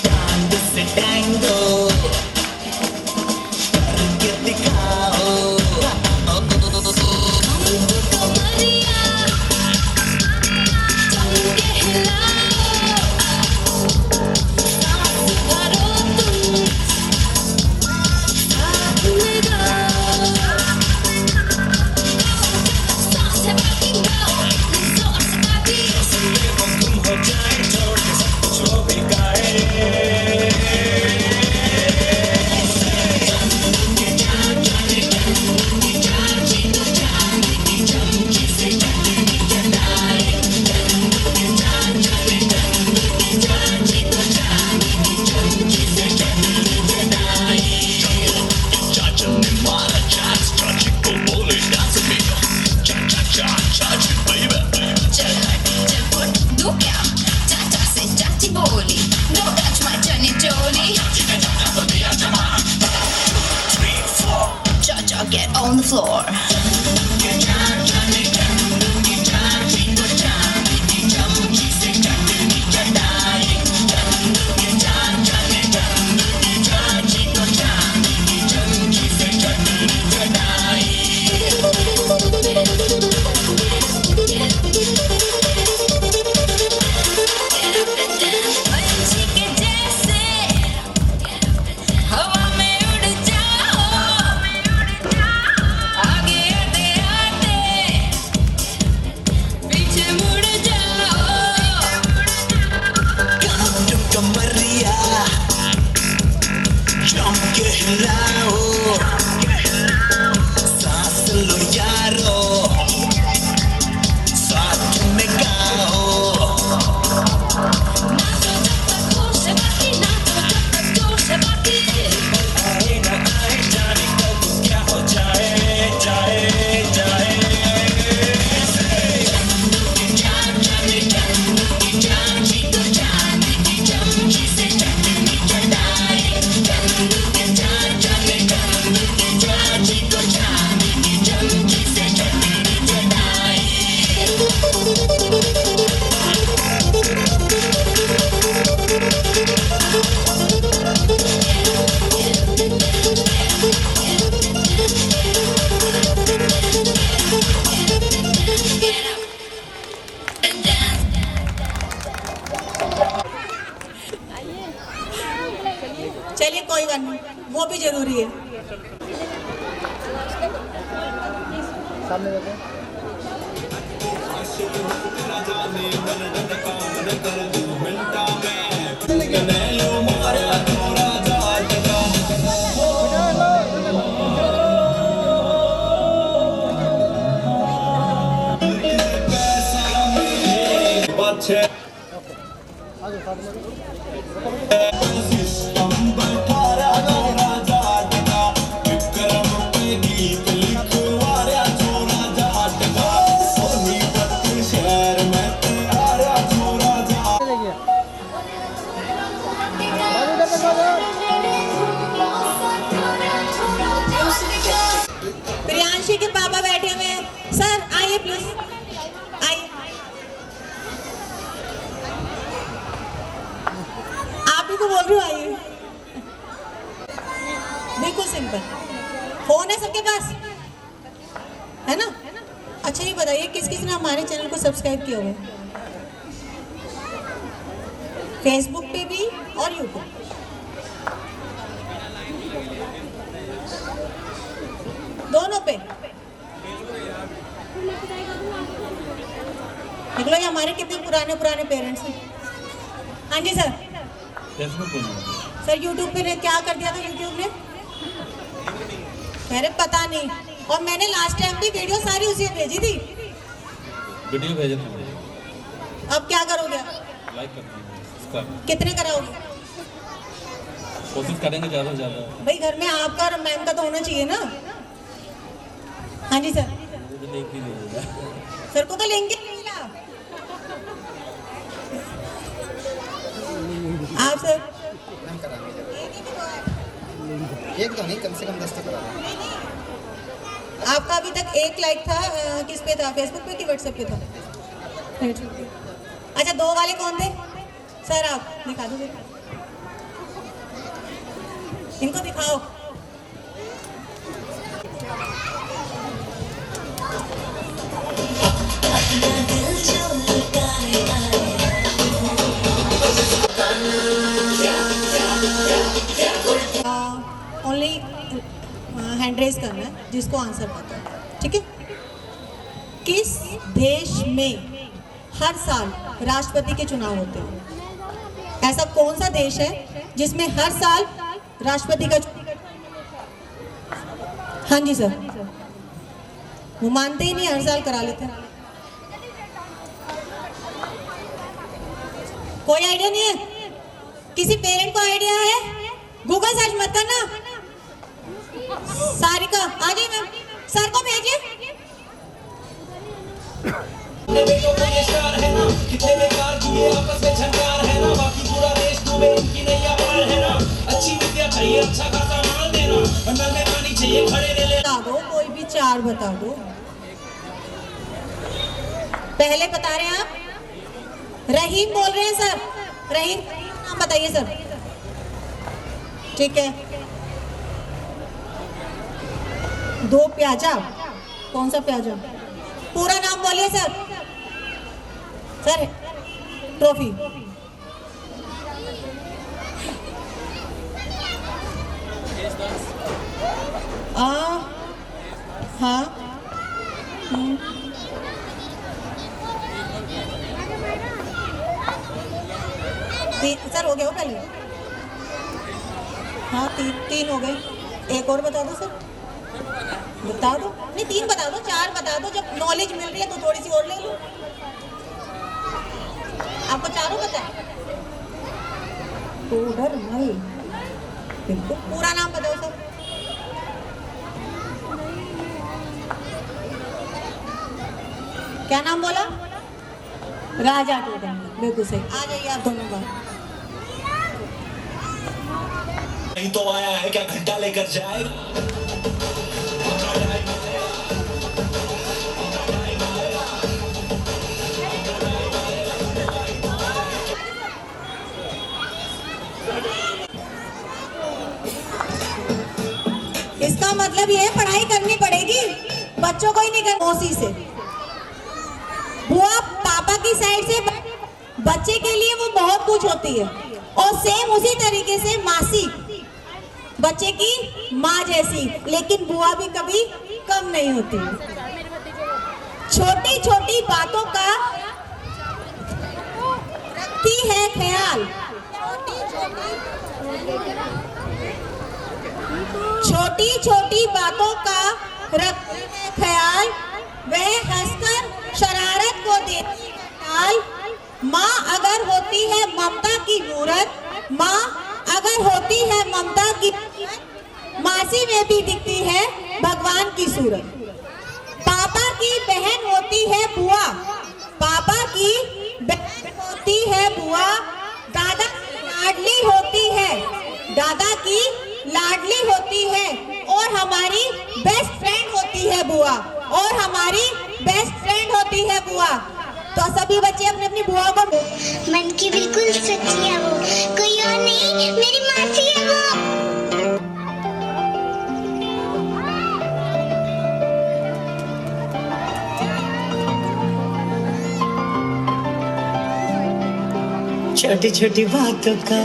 चांद से टैंगो करके दिखाओ। Stop. on the floor. चलिए कोई बात नहीं, वो भी जरूरी है। सामने देखो। प्रियांशी के पापा बैठे हुए हैं, सर आइए प्लीज, आइए। आप ही को बोल रही हूँ, आइए। बिल्कुल सिंपल। फोन है सबके पास, है ना? अच्छा ये बताइए किस किस ने हमारे चैनल को सब्सक्राइब किया हुआ है? फेसबुक पे भी और यूट्यूब, दोनों पे। देख लो ये हमारे कितने पुराने पुराने पेरेंट्स हैं। हाँ जी सर। सर यूट्यूब पे क्या कर दिया था यूट्यूब ने? मेरे पता नहीं, और मैंने लास्ट टाइम भी वीडियो सारी उसे भेजी थी। वीडियो भेजा था। अब क्या करोगे? लाइक करते हैं। कितने कराओगे? कोशिश करेंगे ज़्यादा से ज़्यादा। भाई घर में आपका और मैम का तो होना चाहिए ना। हाँ जी सर। सर को तो लेंगे आप सर। एक तो नहीं, कम से कम 10 तो करा दो। आपका अभी तक 1 लाइक था, किस पे था? फेसबुक पे कि व्हाट्सएप पे था? अच्छा 2 वाले कौन थे? सर आप दिखा दो, इनको दिखाओ। ओनली हैंड रेज करना है जिसको आंसर पता है, ठीक है? किस देश में हर साल राष्ट्रपति के चुनाव होते हैं? ऐसा कौन सा देश है जिसमें हर साल राष्ट्रपति का? हाँ जी सर। वो मानते ही नहीं, हर साल करा लेते हैं। कोई आइडिया नहीं है? किसी पेरेंट को आइडिया है? गूगल सर्च मत करना। सारिका आ जाइए मैम, सर को भेजिए। कितने बेकार किए आपस में झंकार है ना, बाकी पूरा देश डूबे इनकी नैया पार है ना। अच्छी विद्या चाहिए, अच्छा खासा माल देना, और नंगे पानी चाहिए खड़े रह ले। कोई चार बता दो। पहले बता रहे हैं आप? रहीम बोल रहे हैं सर। रहीम नाम बताइए सर। ठीक है। दो प्याजा। कौन सा प्याजा? पूरा नाम बोलिए सर। Sir trophy. हाँ। सर हो गया हो पहले? हाँ तीन हो गए। एक और बता दो सर। बता दो। नहीं तीन बता दो, चार बता दो। जब नॉलेज मिल रही है तो थोड़ी सी और ले लो। आपको चारों पता है? तो उधर नहीं। बिल्कुल पूरा नाम बताओ सर। क्या नाम बोला? राजा टोडंगर। बिल्कुल सही। आ जाइए आप दोनों बार। नहीं तो आया है क्या घंटा लेकर जाए? इसका मतलब ये है पढ़ाई करनी पड़ेगी, बच्चों को ही नहीं करना। मौसी से बुआ पापा की साइड से बच्चे के लिए वो बहुत कुछ होती है, और सेम उसी तरीके से मासी बच्चे की माँ जैसी, लेकिन बुआ भी कभी कम नहीं होती। छोटी छोटी बातों का रखती है ख्याल। छोटी छोटी बातों का रखती है ख्याल, वह हंसकर शरारत को देती है टाल। माँ अगर होती है ममता की मूरत, माँ अगर होती है ममता की, मासी में भी दिखती है भगवान की सूरत। पापा की बहन होती है बुआ, पापा की बहन होती है बुआ। दादा की लाडली होती है, दादा की लाडली होती है, और हमारी बेस्ट फ्रेंड होती है बुआ, और हमारी बेस्ट फ्रेंड होती है बुआ। तो सभी बच्चे अपनी अपनी बुआ को मन की बिल्कुल सच्ची है वो, कोई और नहीं मेरी मासी है वो। छोटी छोटी बातों का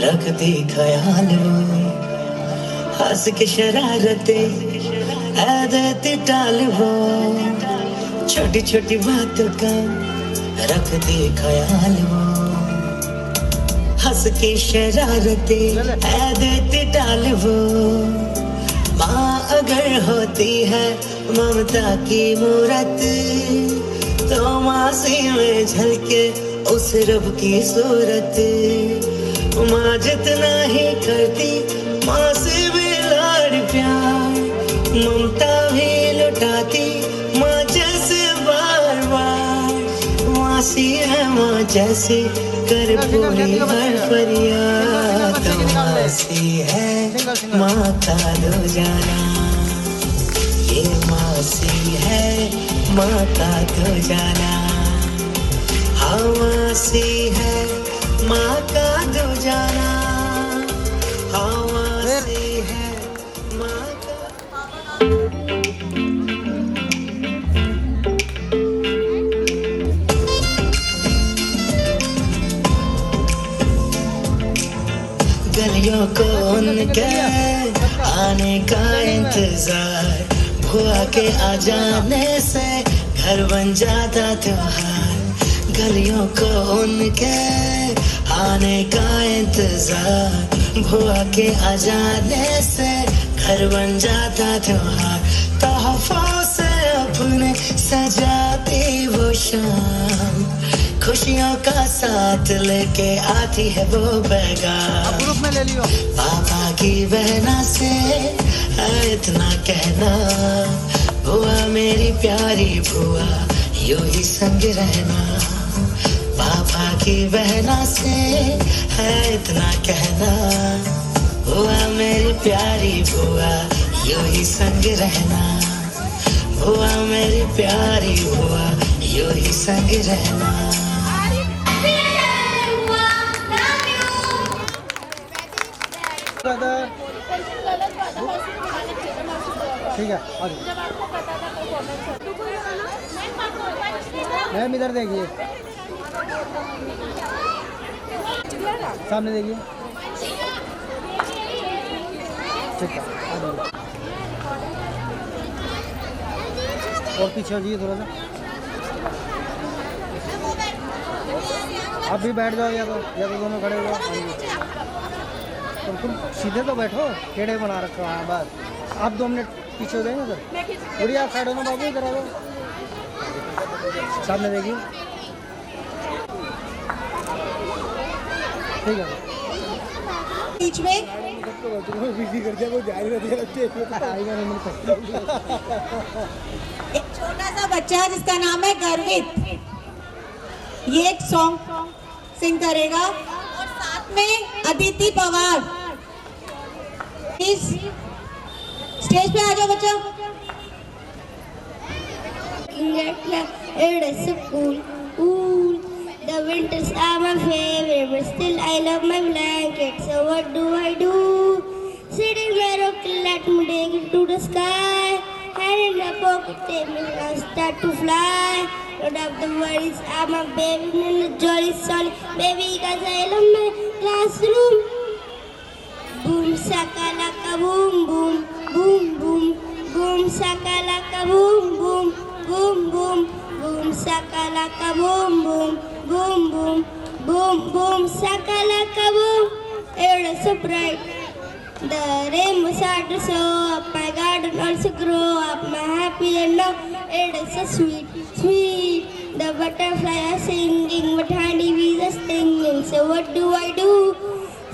रखती ख्याल वो, हंस के शरारतें आदत टाल वो। छोटी छोटी बातों का रखती ख्याल वो, हंस के शरारतें आदत टाल वो। माँ अगर होती है ममता की मूरत, तो मासी में झलके उस रब की सूरत। माँ जितना ही करती माँ से भी लाड़ प्यार, ममता भी लुटाती माँ जैसे बार बार। मासी है माँ जैसे कर पूरी हर फरियाद। मासी है माँ का दो जाना, ये मासी है माँ का दो जाना। हाँ मासी है माँ का दो जाना, हाँ मासी है माँ का। गलियों को उनके आने का इंतजार, बुआ के आ जाने से घर बन जाता त्योहार। गलियों को उनके आने का इंतजार, बुआ के आ जाने से घर बन जाता त्योहार। तोहफों से अपने सजाती वो शाम, खुशियों का साथ लेके आती है वो पैगाम। ग्रुप में ले लियो। पापा की बहना से है इतना कहना, बुआ मेरी प्यारी बुआ यूं ही संग रहना। पापा की बहना से है इतना कहना, बुआ मेरी प्यारी बुआ यूं ही संग रहना। हुआ मेरी प्यारी हुआ यूं ही संग रहना। ठीक है आ जाओ। मैम इधर देखिए, सामने देखिए। ठीक है आ जाओ। और पीछे हो जाइए थोड़ा सा। आप भी बैठ जाओ या तो दोनों खड़े हो जाओ। तुम सीधे तो बैठो, टेढ़े बना रखा है बस। आप 2 मिनट पीछे हो जाएंगे सर। बढ़िया साइड होना बाबू, इधर आ जाओ, सामने देखिए। ठीक है बीच में एक छोटा सा बच्चा है जिसका नाम है गर्वित, ये एक सॉन्ग सिंग करेगा। और साथ में अदिति पवार, इस स्टेज पे आ जाओ बच्चा। It is so cool. The winters are my favorite, but still I love my blanket. So what do? Sitting there, okay, let me take it to the sky. Hand in the pocket, take me and start to fly. Don't have the worries, I'm a baby in the jolly solid baby, 'cause I love my classroom. Boom sakalaka boom boom boom boom boom sakalaka boom boom boom boom boom sakalaka boom boom boom boom boom boom sakalaka boom. It is so bright, the rainbow started to show up, my garden also grow up, my happy and now it is so sweet. The butterfly are singing, but honeybees are stinging. So what do?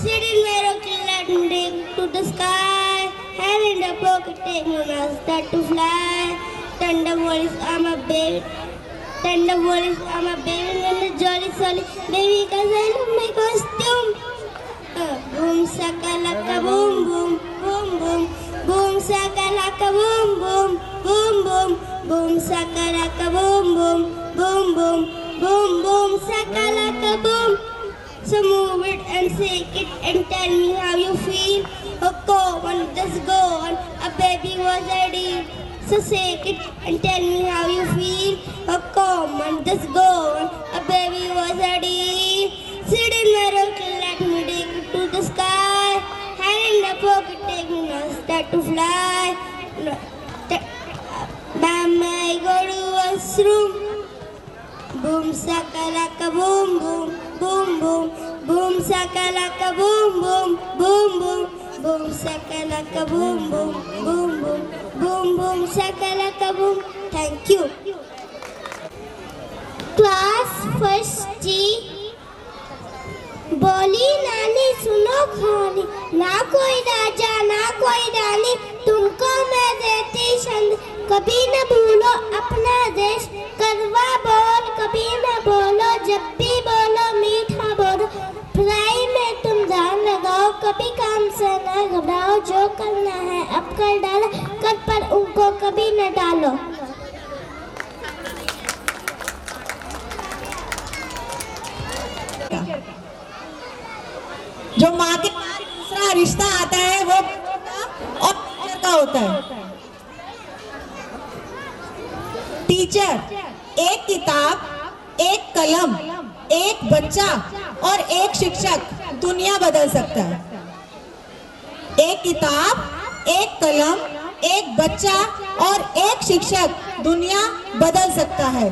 Sitting there, okay, let me take to the sky. Hand in the pocket, take me and start to fly. Tender worries, I'm a baby. Tender worries, I'm a baby in the jolly solid baby, 'cause I love my costume. Boom sakalaka boom boom boom boom boom sakalaka boom boom boom boom boom sakalaka boom boom boom boom boom boom sakalaka boom. So move it and shake it and tell me how you feel. Oh, go on, just go on. A baby was ready. So shake it and tell me how you feel. Oh, come on, just go on. A baby was ready. Sit in my rock, let me take it to the sky. Hand in the pocket, take me now, start to fly. Mama, I go to washroom. Boom sakalaka boom boom boom boom boom sakalaka boom boom boom boom boom sakalaka boom boom boom boom boom boom sakalaka boom. Thank you. Class first G. बोली नानी सुनो खानी, ना कोई राजा ना कोई रानी, तुमको मैं देती छंद। कभी न भूलो अपना देश, करवा बोल कभी न बोलो, जब भी बोलो मीठा बोलो। पढ़ाई में तुम ध्यान लगाओ, कभी काम से न घबराओ, जो करना है अब कर डालो, कल पर उनको कभी न डालो। जो माँ के बाद दूसरा रिश्ता आता है वो और टीचर का होता है। टीचर एक किताब, एक कलम, एक बच्चा और एक शिक्षक दुनिया बदल सकता है। एक किताब, एक कलम, एक बच्चा और एक शिक्षक दुनिया बदल सकता है।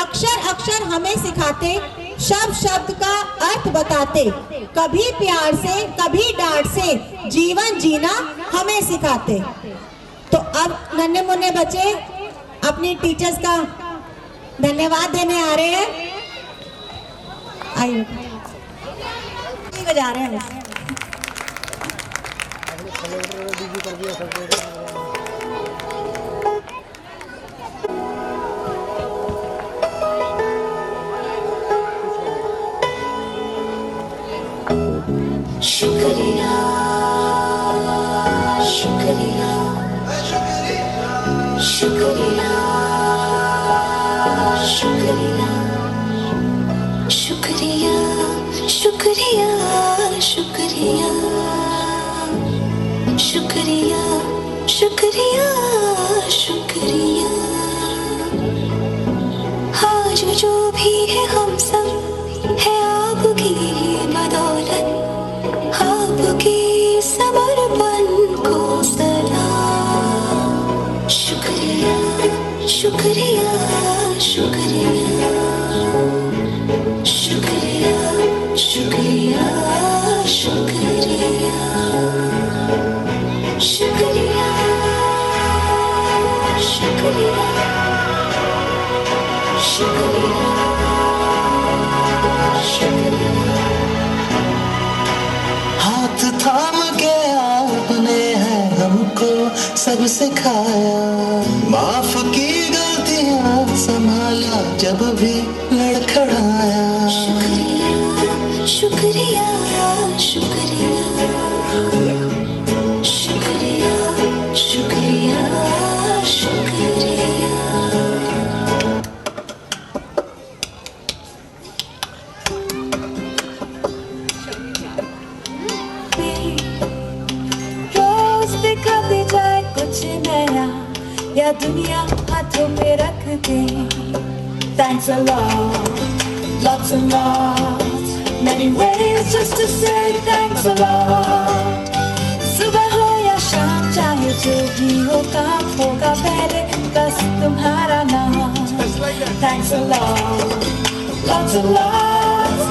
अक्षर अक्षर हमें सिखाते, शब्द शब्द का अर्थ बताते, कभी प्यार से कभी डांट से जीवन जीना हमें सिखाते। तो अब नन्हे मुन्ने बच्चे अपनी टीचर्स का धन्यवाद देने आ रहे हैं। आइए बजा रहे हैं। शुक्रिया शुक्रिया शुक्रिया शुक्रिया शुक्रिया शुक्रिया शुक्रिया शुक्रिया शुक्रिया। आज जो भी है हम सब है आपकी बदौलत, आपकी समर्पण को सलाम। शुक्रिया शुक्रिया शुक्रिया शुक्रिया शुक्रिया शुक्रिया शुक्रिया शुक्रिया शुक्रिया शुक्रिया। हाथ थाम के आपने है हमको सब सिखाया, माफ की गलतियां संभाला जब भी लड़खड़ाया। शुक्रिया शुक्रिया शुक्रिया शुक्रिया शुक्रिया शुक्रिया। रोज दिखा दे जाए कुछ नया या दुनिया हाथों पे रख दे। Thanks a lot, lots and lots, many ways just to say thanks a lot. सुबह हो या शाम चाहे जो भी हो काम होगा पहले बस तुम्हारा नाम। Thanks a lot, lots and lots,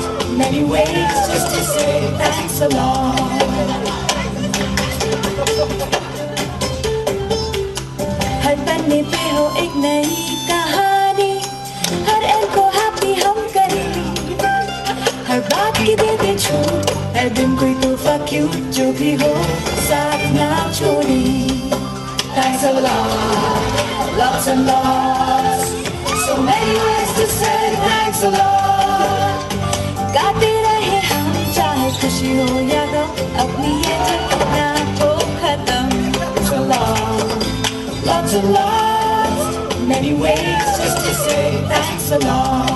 many ways just to say thanks a lot. हर पन्ने पे हो एक नई कहानी, हर एंड को हैप्पी हम करेंगे। हर बात की दे दे छूट, हर दिन कोई तोहफा क्यूट जो भी हो साथ ना छोड़े। Thanks a lot, lots and lots, so many ways to say thanks a lot. गाते रहे हम चाहे खुशी हो या गम, अपनी ये ना हो खत्म। Thanks a lot, lots and lots, many ways just to say thanks a lot.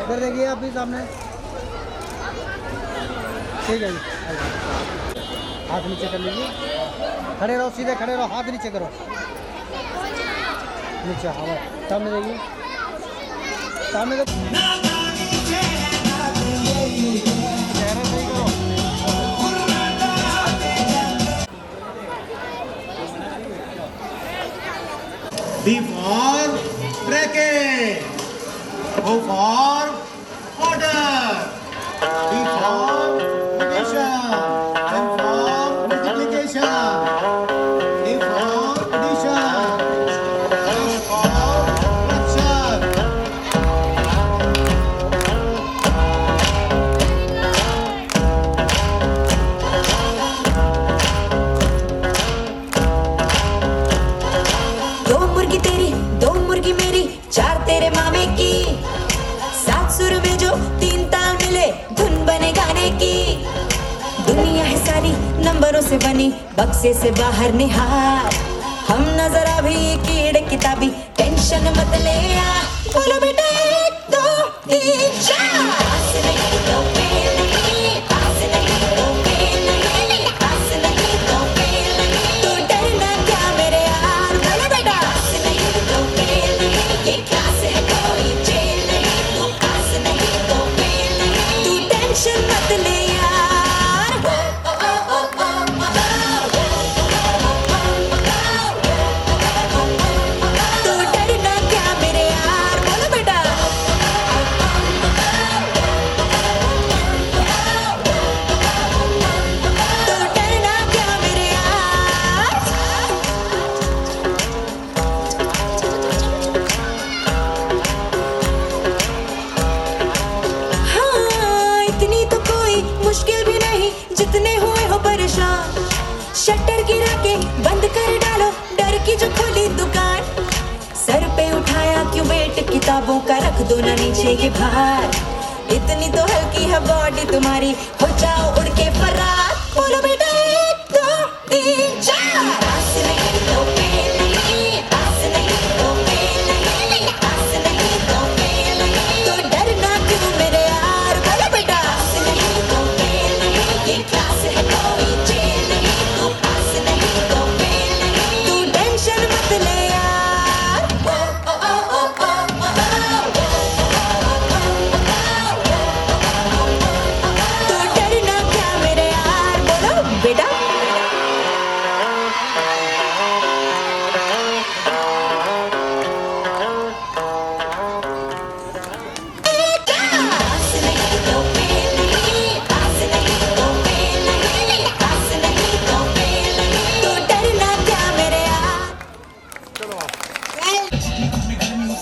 इधर देखिए आप भी सामने, ठीक है जी। हाथ नीचे कर लीजिए, खड़े रहो, सीधे खड़े रहो, हाथ नीचे करो, नीचे हवा सामने देखिए, सामने देखो, चेहरे सही करो। B for bracket, O for order, D for addition, M for multiplication, A for addition, S for fraction. दो मुर्गी तेरी दो मुर्गी मेरी, चार तेरे मामे की, सात सुर में जो तीन ताल मिले धुन बने गाने की। दुनिया है सारी नंबरों से बनी, बक्से से बाहर निहार, हम नजर अभी कीड़े किताबी, टेंशन मत ले आ, बोलो बेटा 1 2 3 4। पास नहीं तो फेल नहीं, पास नहीं तो फेल नहीं, पास नहीं तो फेल नहीं, तू डरना क्या मेरे यार, बोलो बेटा पास नहीं तो फेल नहीं, ये क्लास है कोई जेल नहीं, तू पास नहीं तो फेल नहीं, तू टेंशन मत ले यार। तू डरना क्या मेरे यार, बोलो बेटा कर डालो डर की जो खुली दुकान, सर पे उठाया क्यों वेट किताबों का, रख दो ना नीचे ये भार, इतनी तो हल्की है बॉडी तुम्हारी, हो जाओ उड़ के फरार। बोलो बेटा 1 2 3 4, आस नहीं तो फेल नहीं, आस नहीं तो फेल नहीं, आस नहीं तो फेल नहीं, तो डरना क्यों मेरे यार। बोलो बेटा आस नहीं तो फेल नहीं, ये क्लास है कोई जेल नहीं, तू आस नहीं तो फेल नहीं, तू टेंशन मत ले यार। तो डरना क्या मेरे यार। बोलो बेटा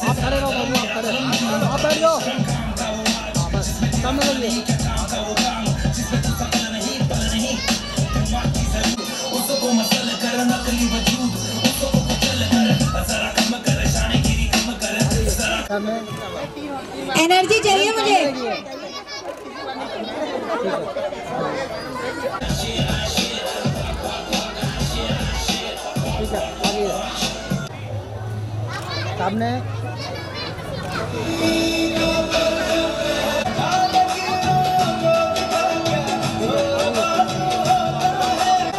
आप खड़े रहो बाबू, आप खड़े, आप बैठ जाओ। हाँ बस सामने लगिए। एनर्जी चाहिए मुझे। ठीक है आगे सामने।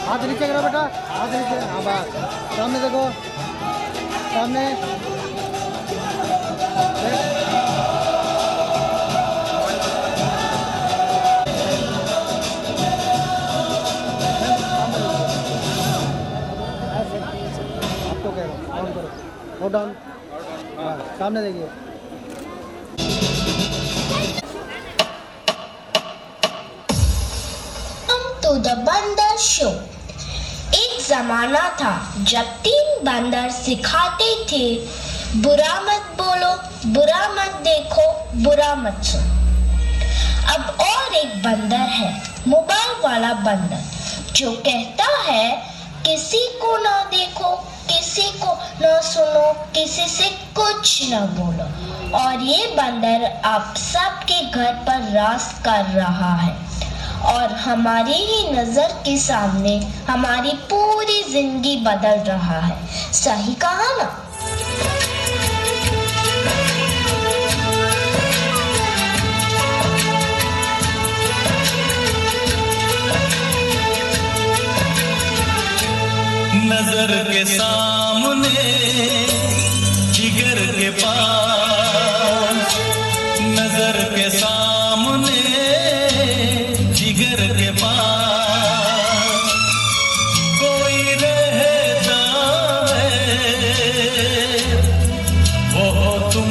हाथ नीचे करो बेटा, हाथ नीचे। हाँ बस सामने देखो, सामने। आपको कह रहा हूँ डाउन करो, हो डाउन। हाँ सामने देखिए। टू द बंदर शो। एक जमाना था जब 3 बंदर सिखाते थे, बुरा मत बोलो, बुरा मत देखो, बुरा मत सुनो। अब और एक बंदर है, मोबाइल वाला बंदर, जो कहता है किसी को ना देखो, किसी को ना सुनो, किसी से कुछ ना बोलो। और ये बंदर आप सबके घर पर राज कर रहा है और हमारी ही नजर के सामने हमारी पूरी जिंदगी बदल रहा है। सही कहा ना? नजर के सामने जिगर के पास, नजर के सामने जिगर के पास कोई रहता है, वो तुम।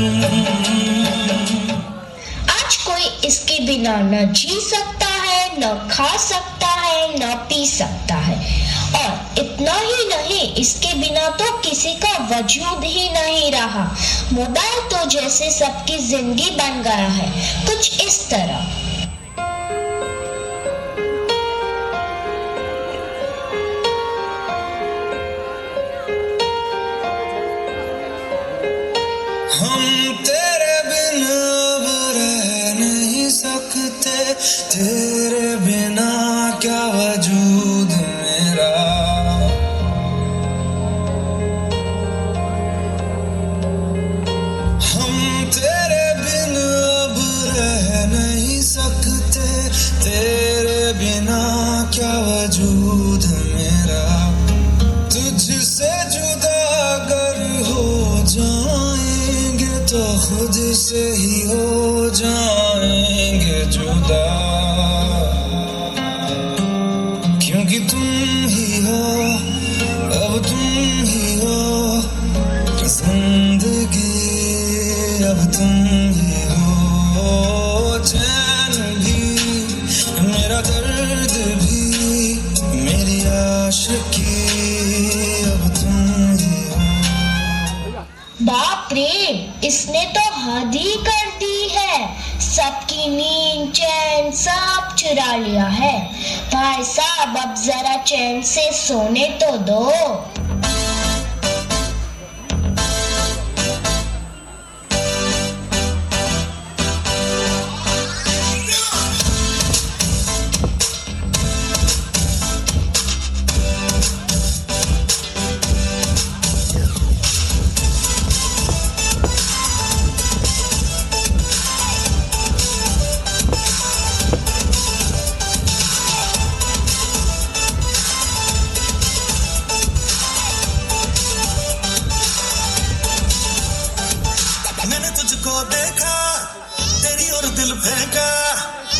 आज कोई इसके बिना न जी सकता है, न खा सकता है, न पी सकता है, और इतना ही नहीं, इसके बिना तो किसी का वजूद ही नहीं रहा। मोबाइल तो जैसे सबकी जिंदगी बन गया है, कुछ इस तरह। हम तेरे बिना अब रह नहीं सकते, तेरे बिना क्या वजूद मेरा। हम तेरे बिना अब रह नहीं सकते, तेरे बिना क्या वजूद मेरा। तुझसे जुदा अगर हो जाएंगे तो खुद से ही हो जाएंगे जुदा, क्योंकि तुम ही हो, अब तुम ही हो जिंदगी, अब तुम ही हो चैन भी, मेरा दर्द भी, मेरी आशिकी, अब तुम ही हो। बाप रे, इसने तो हद ही कर दी है, सबकी नींद चैन सब चुरा लिया है। भाई साहब अब जरा चैन से सोने तो दो। फेंका,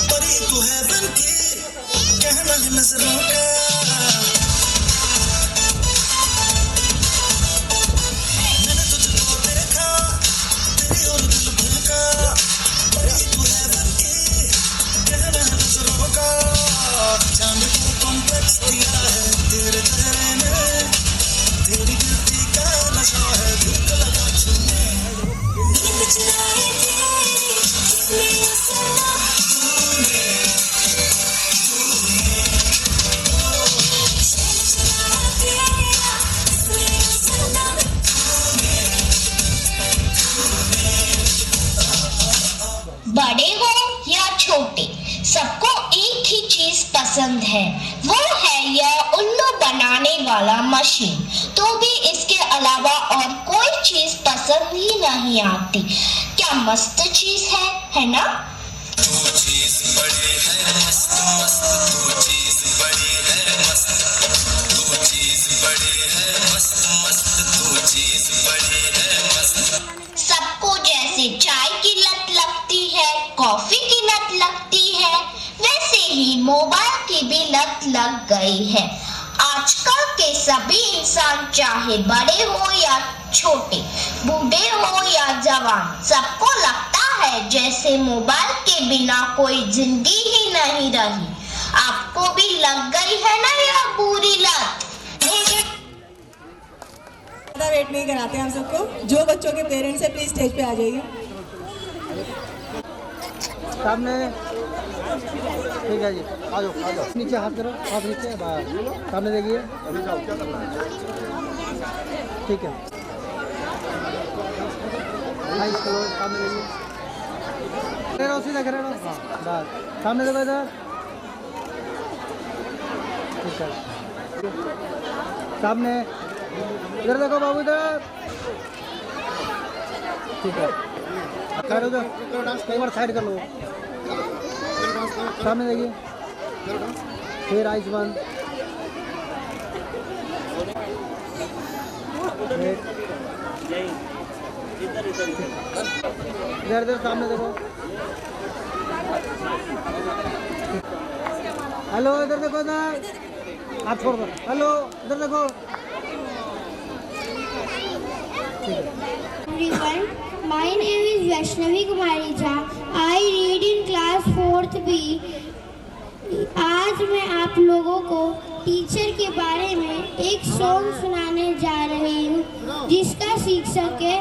परी तू है बन के कहना है नजरों का। मैंने तुझको देखा, तेरी और दिल फेंका, परी तू है बन के कहना है नजरों का। चांद को कॉम्प्लेक्स दिया है तेरे चेहरे ने, तेरी ब्यूटी का नशा है दिल को लगा छूने। बड़े हो या छोटे, सबको एक ही चीज पसंद है, वो है यह उल्लू बनाने वाला मशीन। तो भी इसके अलावा और कोई चीज पसंद ही नहीं आती। क्या मस्त चीज है ना? तू चीज बड़ी है मस्त मस्त, तू चीज बड़ी है मस्त, तू चीज बड़ी है मस्त मस्त, तू चीज बड़ी है मस्त। सबको जैसे चाय की लत लगती है, कॉफी की लत लगती है, वैसे ही मोबाइल की भी लत लग गई है। आजकल के सभी इंसान, चाहे बड़े हो या छोटे, बूढ़े हो या जवान, सबको लगता है जैसे मोबाइल के बिना कोई जिंदगी ही नहीं रही। आपको भी लग गई है ना यह बुरी लत? ज़्यादा वेट नहीं कराते हम सबको। जो बच्चों के पेरेंट्स हैं प्लीज स्टेज पे आ जाइए। सामने ठीक है जी, आ जाओ आ जाओ। नीचे हाथ करो, हाथ नीचे, बाहर सामने देखिए। ठीक है, आइस करो, सामने देखिए। खड़े रहो, सीधा खड़े रहो। हाँ बस, सामने देखो इधर। ठीक है, सामने इधर देखो बाबू, इधर। ठीक है, खड़े हो जाओ, कई बार साइड कर लो। सामने देखिए, फिर आइस बंद। इधर इधर सामने देखो। हेलो, इधर देखो, इधर हाथ छोड़ दो। हेलो, इधर देखो। Everyone, my name is Vaishnavi Kumari Jha. I read in class 4th B. आज मैं आप लोगों को टीचर के बारे में एक सॉन्ग सुनाने जा रही हूँ, जिसका शीर्षक है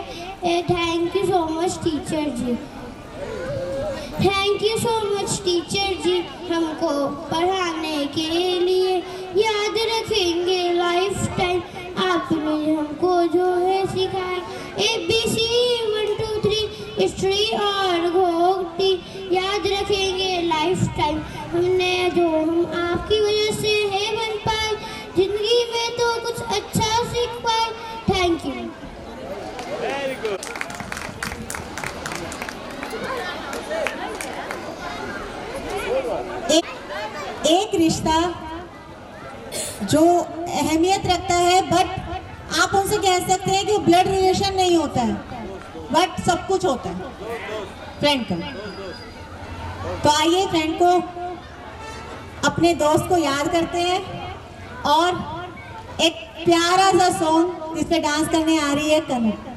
thank you so much teacher ji. Thank you so much teacher ji, हमको पढ़ाने के लिए। याद रखेंगे लाइफ टाइम आपने हमको जो है सिखाया। ABC 1 2 3 हिस्ट्री और घोटी याद रखेंगे लाइफ टाइम। हमने जो हम आपकी वजह से है बन पाए, जिंदगी में तो कुछ अच्छा सीख पाए। Thank you. Very good. एक रिश्ता जो अहमियत रखता है, बट आप उनसे कह सकते हैं कि ब्लड रिलेशन नहीं होता है, बट सब कुछ होता है फ्रेंड का। तो आइए फ्रेंड को, अपने दोस्त को याद करते हैं और एक प्यारा सा सॉन्ग जिस पे डांस करने आ रही है कनक।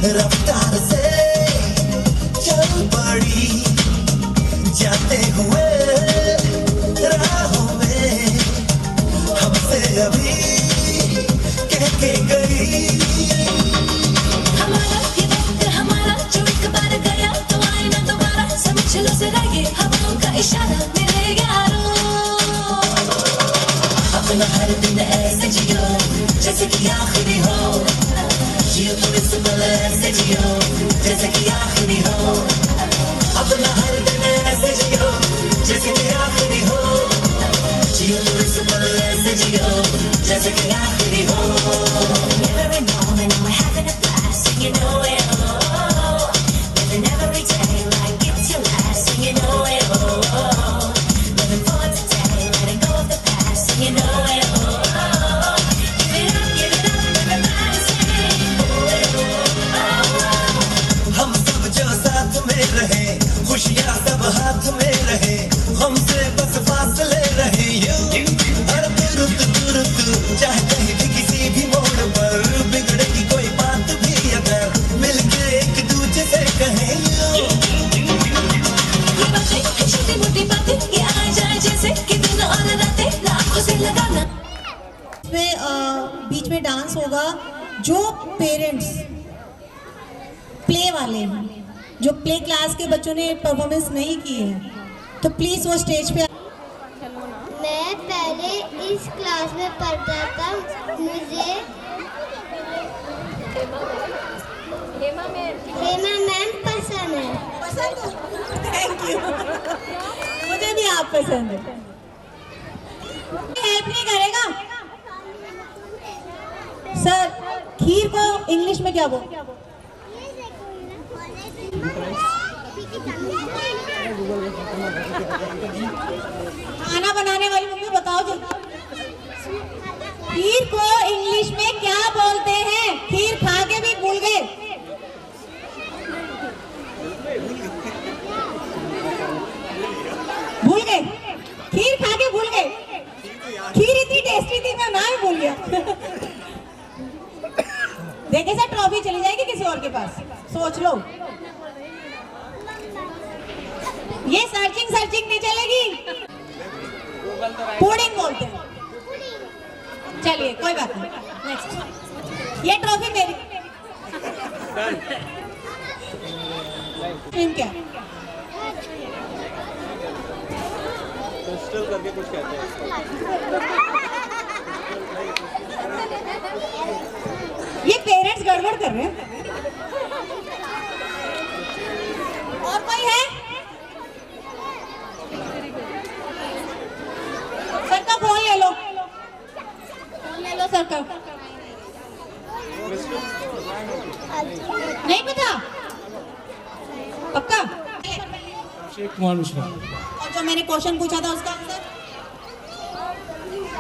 रफ्तार से चल पड़ी, जाते हुए राहों में हमसे अभी कह के गई। हमारा ये वक्त हमारा जो एक बार गया तो आए ना दोबारा, समझ लो जरा ये हवाओं का इशारा मेरे यारों। अपना हर दिन ऐसे जियो जैसे कि आखिरी हो, जियो तो इस पल ऐसे जियो जैसे कि आखिरी हो। अपना हर दिन ऐसे जियो जैसे कि आखिरी हो, जियो तो इस पल ऐसे जियो जैसे कि आखिरी हो। Never in moment we're having a blast. हमसे बस फासले रहे यूं। अरे तुरुत चाहे कहीं भी किसी भी मोड़ पर बिगड़ेगी कोई बात भी अगर मिलके एक दूजे से कहें यूं। छोटी मोटी बातें ये आ जाए जैसे कि दिन और रातें लाखों से लगाना। इसमें बीच में डांस होगा। जो पेरेंट्स प्ले वाले हैं, जो प्ले क्लास के बच्चों ने परफॉर्मेंस नहीं की है, तो प्लीज वो स्टेज पे। मैं पहले इस क्लास में पढ़ता था। मुझे हेमा मैम पसंद है। Thank you. मुझे भी आप पसंद है। हेल्प नहीं करेगा सर। खीर को इंग्लिश में क्या बोल? खाना बनाने वाली मम्मी बताओ जो खीर को इंग्लिश में क्या बोलते हैं? खीर खा के भी भूल गए। भूल गए, खीर खा के भूल गए। खीर इतनी टेस्टी थी मैं ना ही भूल गया। देखे सर, ट्रॉफी चली जाएगी किसी और के पास, सोच लो। ये सर्चिंग नहीं चलेगी। पुडिंग बोलते हैं। चलिए कोई बात नहीं, नेक्स्ट। ये ट्रॉफी मेरी। क्या करके कुछ कहते हैं। ये पेरेंट्स गड़बड़ कर रहे हैं। और कोई है? सर का फोन ले लो, फोन ले लो सर का। नहीं पता पक्का? शेख कुमार मिश्रा। और जो मैंने क्वेश्चन पूछा था उसका आंसर?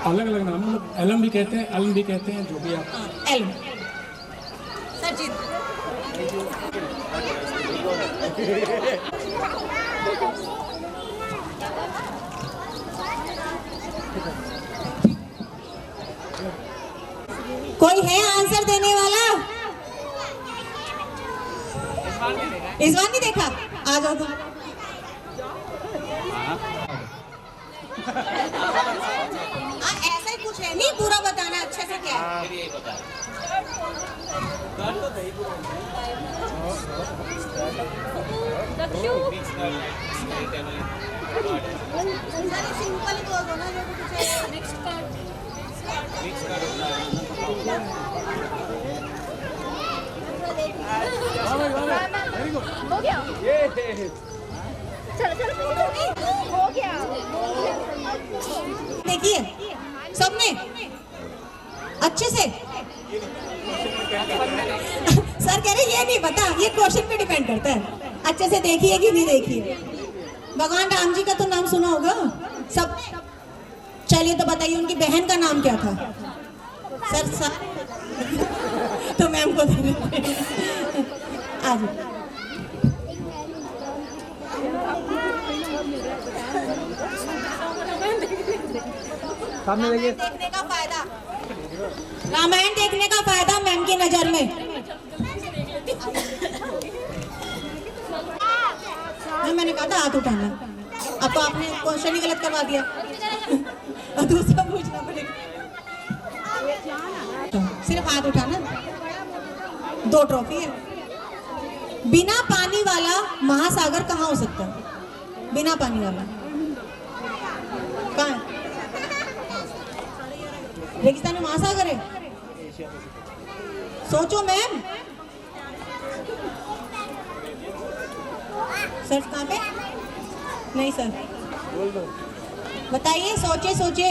अलग अलग नाम, मतलब एलम भी कहते हैं, अलम भी कहते हैं, जो भी आप। एलम। सचिन। कोई है आंसर देने वाला? इस बार नहीं देखा? आ जाओ तुम। ऐसा ही कुछ है, नहीं पूरा बताना अच्छे से क्या है। सिंपल बोल दो ना, जो कुछ है। Next card. हो गया। चलो हो गया। देखिए सबने अच्छे से। सर कह रहे ये नहीं पता, ये क्वेश्चन पे डिपेंड करता है। अच्छे से देखिए कि नहीं देखिए। भगवान राम जी का तो नाम सुना होगा सब। चलिए तो बताइए उनकी बहन का नाम क्या था? सर तो मैम को दे देते। आज देखने का फायदा, रामायण देखने का फायदा मैम की नजर में। मैंने कहा था हाथ उठाना, अब तो आपने क्वेश्चन ही गलत करवा दिया। और दूसरा पूछना पड़ेगा। सिर्फ हाथ उठाना। 2 ट्रॉफी है। बिना पानी वाला महासागर कहाँ हो सकता है? बिना पानी वाला कहाँ है? रेगिस्तान में महासागर है? सोचो मैम। सर कहाँ पे? नहीं सर बताइए, सोचे सोचे।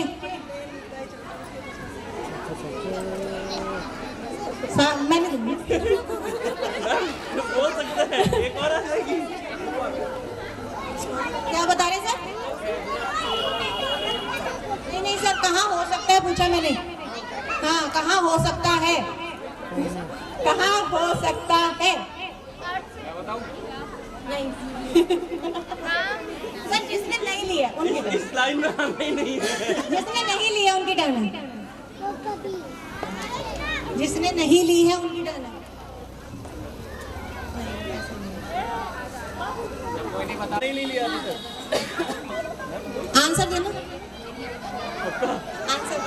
मैंने बोल सकते हैं, एक और आ जाएगी। क्या बता रहे सर? नहीं सर, कहाँ हो सकता है पूछा मैंने। हाँ कहाँ हो सकता है? कहाँ हो सकता है? नहीं सर जिसने नहीं लिया है उनकी टर्न। इस लाइन में हमें नहीं है। जिसने नहीं ली है उनकी टर्न है। जिसने नहीं ली है उनकी टर्न है। नहीं लिया अभी तक। आंसर देना। आंसर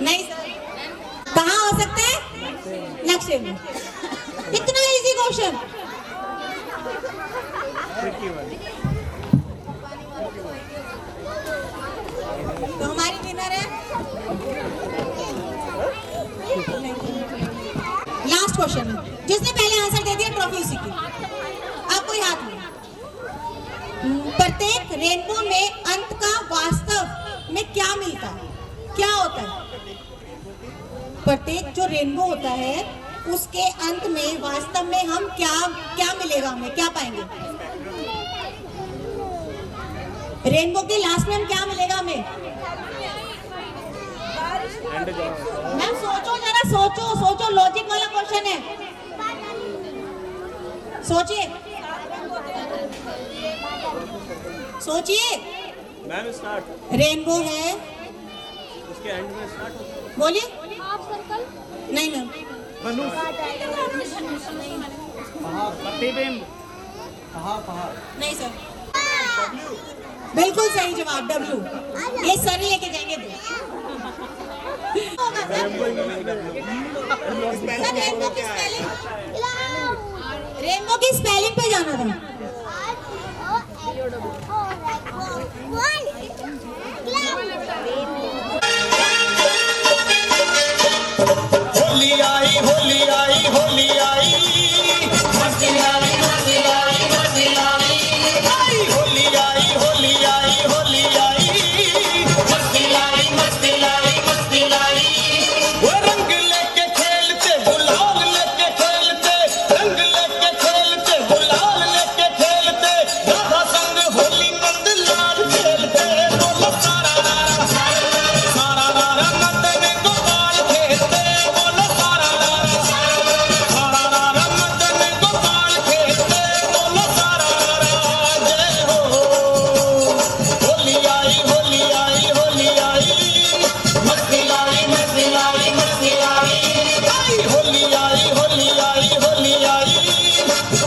नहीं सर। कहाँ हो सकते हैं? नक्शे में। इतना इजी क्वेश्चन। तो हमारी विनर है लास्ट क्वेश्चन। जिसने पहले आंसर दे दिया ट्रॉफी उसी की। अब कोई हाथ में। प्रत्येक रेनबो में अंत का वास्तव में क्या मिलता है? क्या होता है? प्रत्येक जो रेनबो होता है उसके अंत में वास्तव में हम क्या मिलेगा, हमें क्या पाएंगे? रेनबो के लास्ट में हम क्या मिलेगा हमें? मैम सोचो जरा, सोचो लॉजिक वाला क्वेश्चन है। सोचिए। Ma'am start. रेनबो है उसके एंड में स्टार्ट होता है। बोलिए। नहीं मैम। पहाड़। नहीं सर। बिल्कुल सही जवाब W। ये सर लेके जाएंगे दो। रेनबो की स्पेलिंग पे जाना था। होली आई होली आई होली आई मस्ती लाई मस्ती लाई मस्ती लाई होली आई होली आई होली आई मस्ती लाई मस्ती लाई मस्ती लाई वो रंग लेके खेलते गुलाल लेके खेलते रंग लेके खेलते गुलाल लेके खेलते राधा संग होली नंद लाल खेलते बोलो सारा रारा सारा रारा नंद में गोपाल खेलते बोलो सारा रारा सारा रारा नंद में गोपाल खेलते बोलो सारा रारा जय हो होली आई होली आई होली आई मस्ती लाई मस्ती लाई मस्ती लाई होली आई होली आई होली आई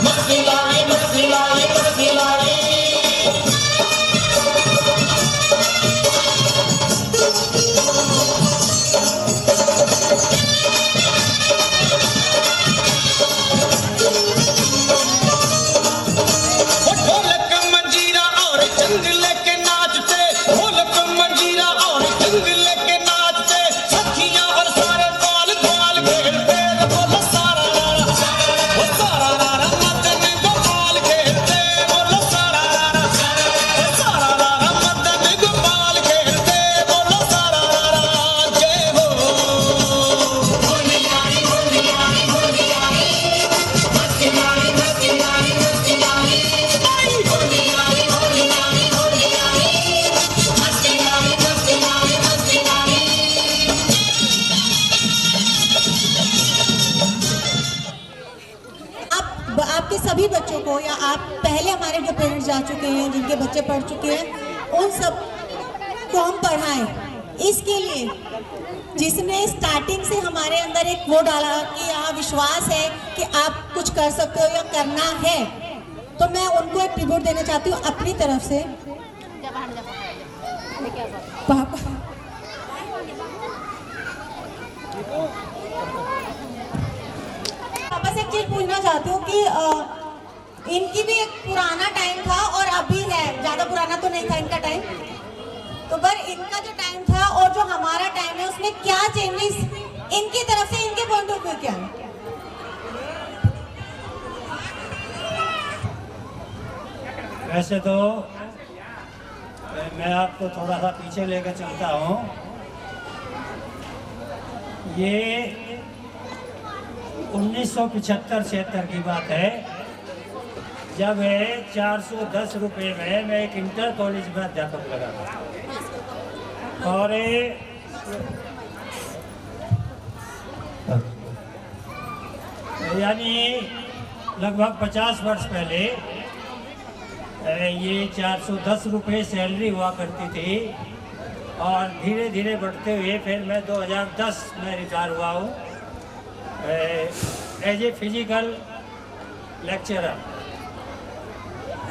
मस्ती लाई मस्ती लाई मस्ती लाई ढोलक मंजीरा और चंग लेके नाचते ढोलक मंजीरा और चंग लेके नाचते सखियां और सारे बाल बाल खेलते बोलो सारा रारा वो सारा रारा मदन गोपाल खेलते बोलो सारा रारा वो सारा रारा मदन गोपाल खेलते बोलो सारा रारा जय हो होली आई होली आई होली आई मस्ती लाई मस्ती लाई मस्ती लाई होली आई होली आई होली आई मस्ती लाई मस्ती लाई मस्ती लाई आपके सभी बच्चों को या आप पहले हमारे जो पेरेंट्स जा चुके हैं जिनके बच्चे पढ़ चुके हैं उन सब को हम पढ़ाएं। इसके लिए जिसने स्टार्टिंग से हमारे अंदर एक वो डाला कि यहाँ विश्वास है कि आप कुछ कर सकते हो या करना है, तो मैं उनको एक ट्रिब्यूट देना चाहती हूँ अपनी तरफ से। पापा से एक चीज पूछना चाहती हूँ कि इनकी भी एक पुराना टाइम था और अभी है, ज्यादा पुराना तो नहीं था इनका टाइम, तो पर इनका जो टाइम था और जो हमारा टाइम है उसमें क्या चेंजेस इनकी तरफ से, इनके पॉइंट ऑफ व्यू क्या है? वैसे तो मैं आपको थोड़ा सा पीछे लेकर चलता हूँ। ये 1975-76 की बात है, जब 410 रुपये में मैं एक इंटर कॉलेज में अध्यापक लगा था और यानी लगभग 50 वर्ष पहले ये 410 रुपये सैलरी हुआ करती थी और धीरे धीरे बढ़ते हुए फिर मैं 2010 में रिटायर हुआ हूँ एज ए फिजिकल लेक्चरर।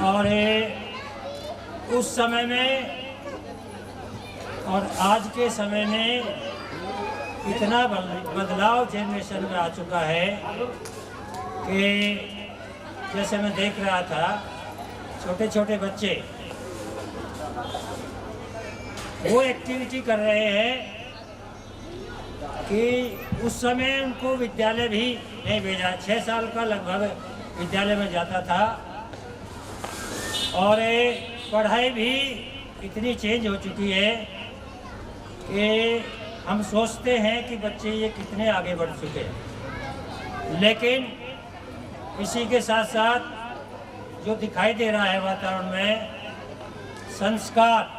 और उस समय में और आज के समय में इतना बदलाव जनरेशन में आ चुका है कि जैसे मैं देख रहा था छोटे छोटे बच्चे वो एक्टिविटी कर रहे हैं कि उस समय उनको विद्यालय भी नहीं भेजा। 6 साल का लगभग विद्यालय में जाता था और पढ़ाई भी इतनी चेंज हो चुकी है कि हम सोचते हैं कि बच्चे ये कितने आगे बढ़ चुके हैं, लेकिन इसी के साथ साथ जो दिखाई दे रहा है वातावरण में संस्कार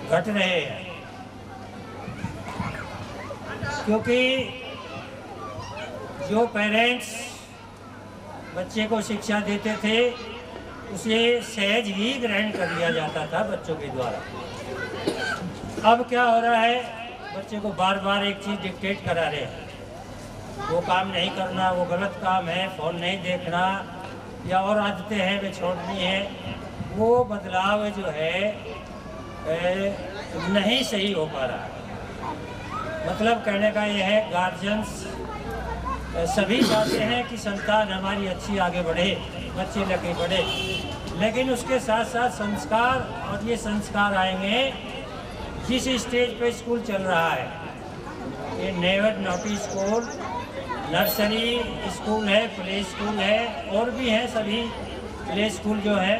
घट रहे हैं, क्योंकि जो पेरेंट्स बच्चे को शिक्षा देते थे उसे सहज ही ग्रहण कर लिया जाता था बच्चों के द्वारा। अब क्या हो रहा है, बच्चे को बार बार एक चीज़ डिक्टेट करा रहे हैं, वो काम नहीं करना, वो गलत काम है, फ़ोन नहीं देखना या और आदतें हैं वे छोड़नी है। वो बदलाव जो है नहीं सही हो पा रहा है। मतलब कहने का ये है गार्जियंस सभी चाहते हैं कि संतान हमारी अच्छी आगे बढ़े, बच्चे लगे बढ़े, लेकिन उसके साथ साथ संस्कार, और ये संस्कार आएंगे जिस स्टेज पे स्कूल चल रहा है। ये never naughty school, nursery school है, प्ले स्कूल है और भी हैं सभी प्ले स्कूल जो है।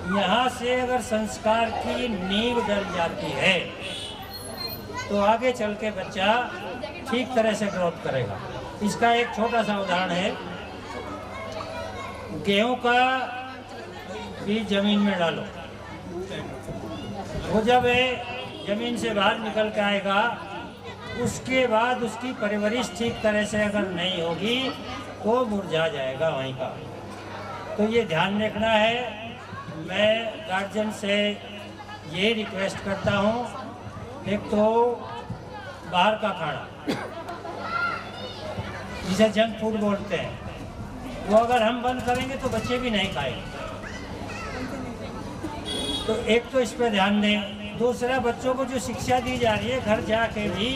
यहाँ से अगर संस्कार की नींव डल जाती है तो आगे चल के बच्चा ठीक तरह से ग्रोथ करेगा। इसका एक छोटा सा उदाहरण है, गेहूं का बीज जमीन में डालो, वो जब जमीन से बाहर निकल के आएगा उसके बाद उसकी परवरिश ठीक तरह से अगर नहीं होगी तो मुरझा जाएगा वहीं का। तो ये ध्यान रखना है। मैं गार्जियन से ये रिक्वेस्ट करता हूँ, एक तो बाहर का खाना जिसे जंक फूड बोलते हैं, वो अगर हम बंद करेंगे तो बच्चे भी नहीं खाएंगे। तो एक तो इस पर ध्यान दें। दूसरा, बच्चों को जो शिक्षा दी जा रही है घर जाके भी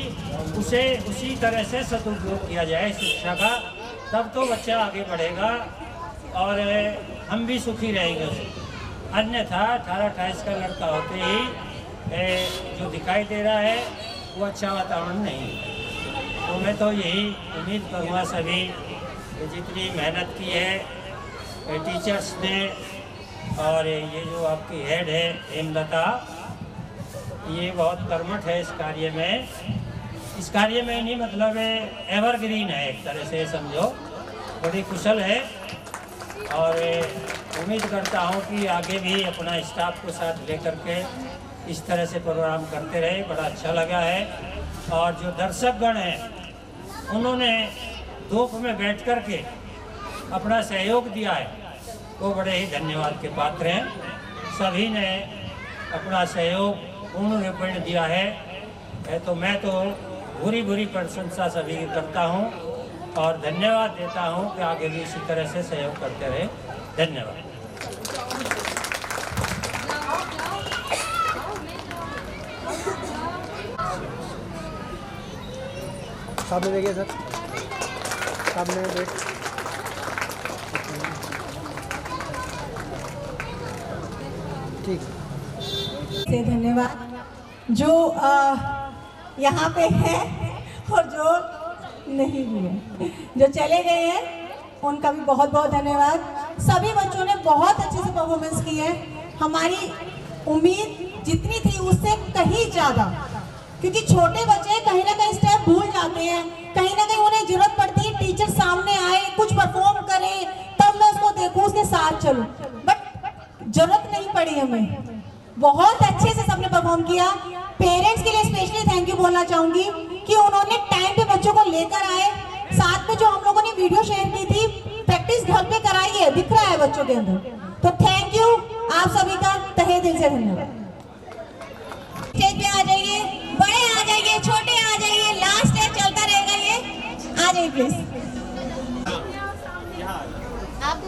उसे उसी तरह से सदुपयोग किया जाए शिक्षा का, तब तो बच्चा आगे बढ़ेगा और हम भी सुखी रहेंगे उसे। अन्यथा 18-28 का लड़का होते ही जो दिखाई दे रहा है वो अच्छा वातावरण नहीं है। तो मैं तो यही उम्मीद करूँगा सभी जितनी मेहनत की है टीचर्स ने, और ये जो आपकी हेड है हेमलता, ये बहुत कर्मठ है इस कार्य में। इस कार्य में नहीं मतलब एवरग्रीन है एक तरह से समझो, बड़ी कुशल है। और उम्मीद करता हूँ कि आगे भी अपना स्टाफ को साथ लेकर के इस तरह से प्रोग्राम करते रहे। बड़ा अच्छा लगा है। और जो दर्शकगण हैं उन्होंने धूप में बैठ कर के अपना सहयोग दिया है, वो बड़े ही धन्यवाद के पात्र हैं। सभी ने अपना सहयोग पूर्ण रूपेण दिया है। तो मैं तो भूरी भूरी प्रशंसा सभी की करता हूँ और धन्यवाद देता हूँ कि आगे भी इसी तरह से सहयोग करते रहे। धन्यवाद। सामने देखिए सर, सामने बैठ। ठीक से धन्यवाद जो यहाँ पे है और जो नहीं भी है, जो चले गए हैं उनका भी बहुत बहुत धन्यवाद। सभी बच्चों ने बहुत अच्छे से परफॉर्मेंस की है। हमारी उम्मीद जितनी थी उससे कहीं ज़्यादा, क्योंकि छोटे बच्चे कहीं ना कहीं स्टेप भूल जाते हैं, कहीं ना कहीं उन्हें जरूरत पड़ती है टीचर सामने आए कुछ परफॉर्म करे तब मैं उसको देखूं, उसके साथ चलूं, बट जरूरत नहीं पड़ी हमें। बहुत अच्छे से सबने परफॉर्म किया। पेरेंट्स के लिए स्पेशली थैंक यू बोलना चाहूंगी कि उन्होंने टाइम पे बच्चों को लेकर आए। साथ में जो हम लोगों ने वीडियो शेयर की थी, प्रैक्टिस घर पे कराई है, दिख रहा है बच्चों के अंदर। तो थैंक यू आप सभी का तहे दिल से धन्यवाद। स्टेज पे आ जाइए, बड़े आ जाइए, छोटे आ जाइए, लास्ट है, चलता रहेगा ये, आ जाइए प्लीज। आप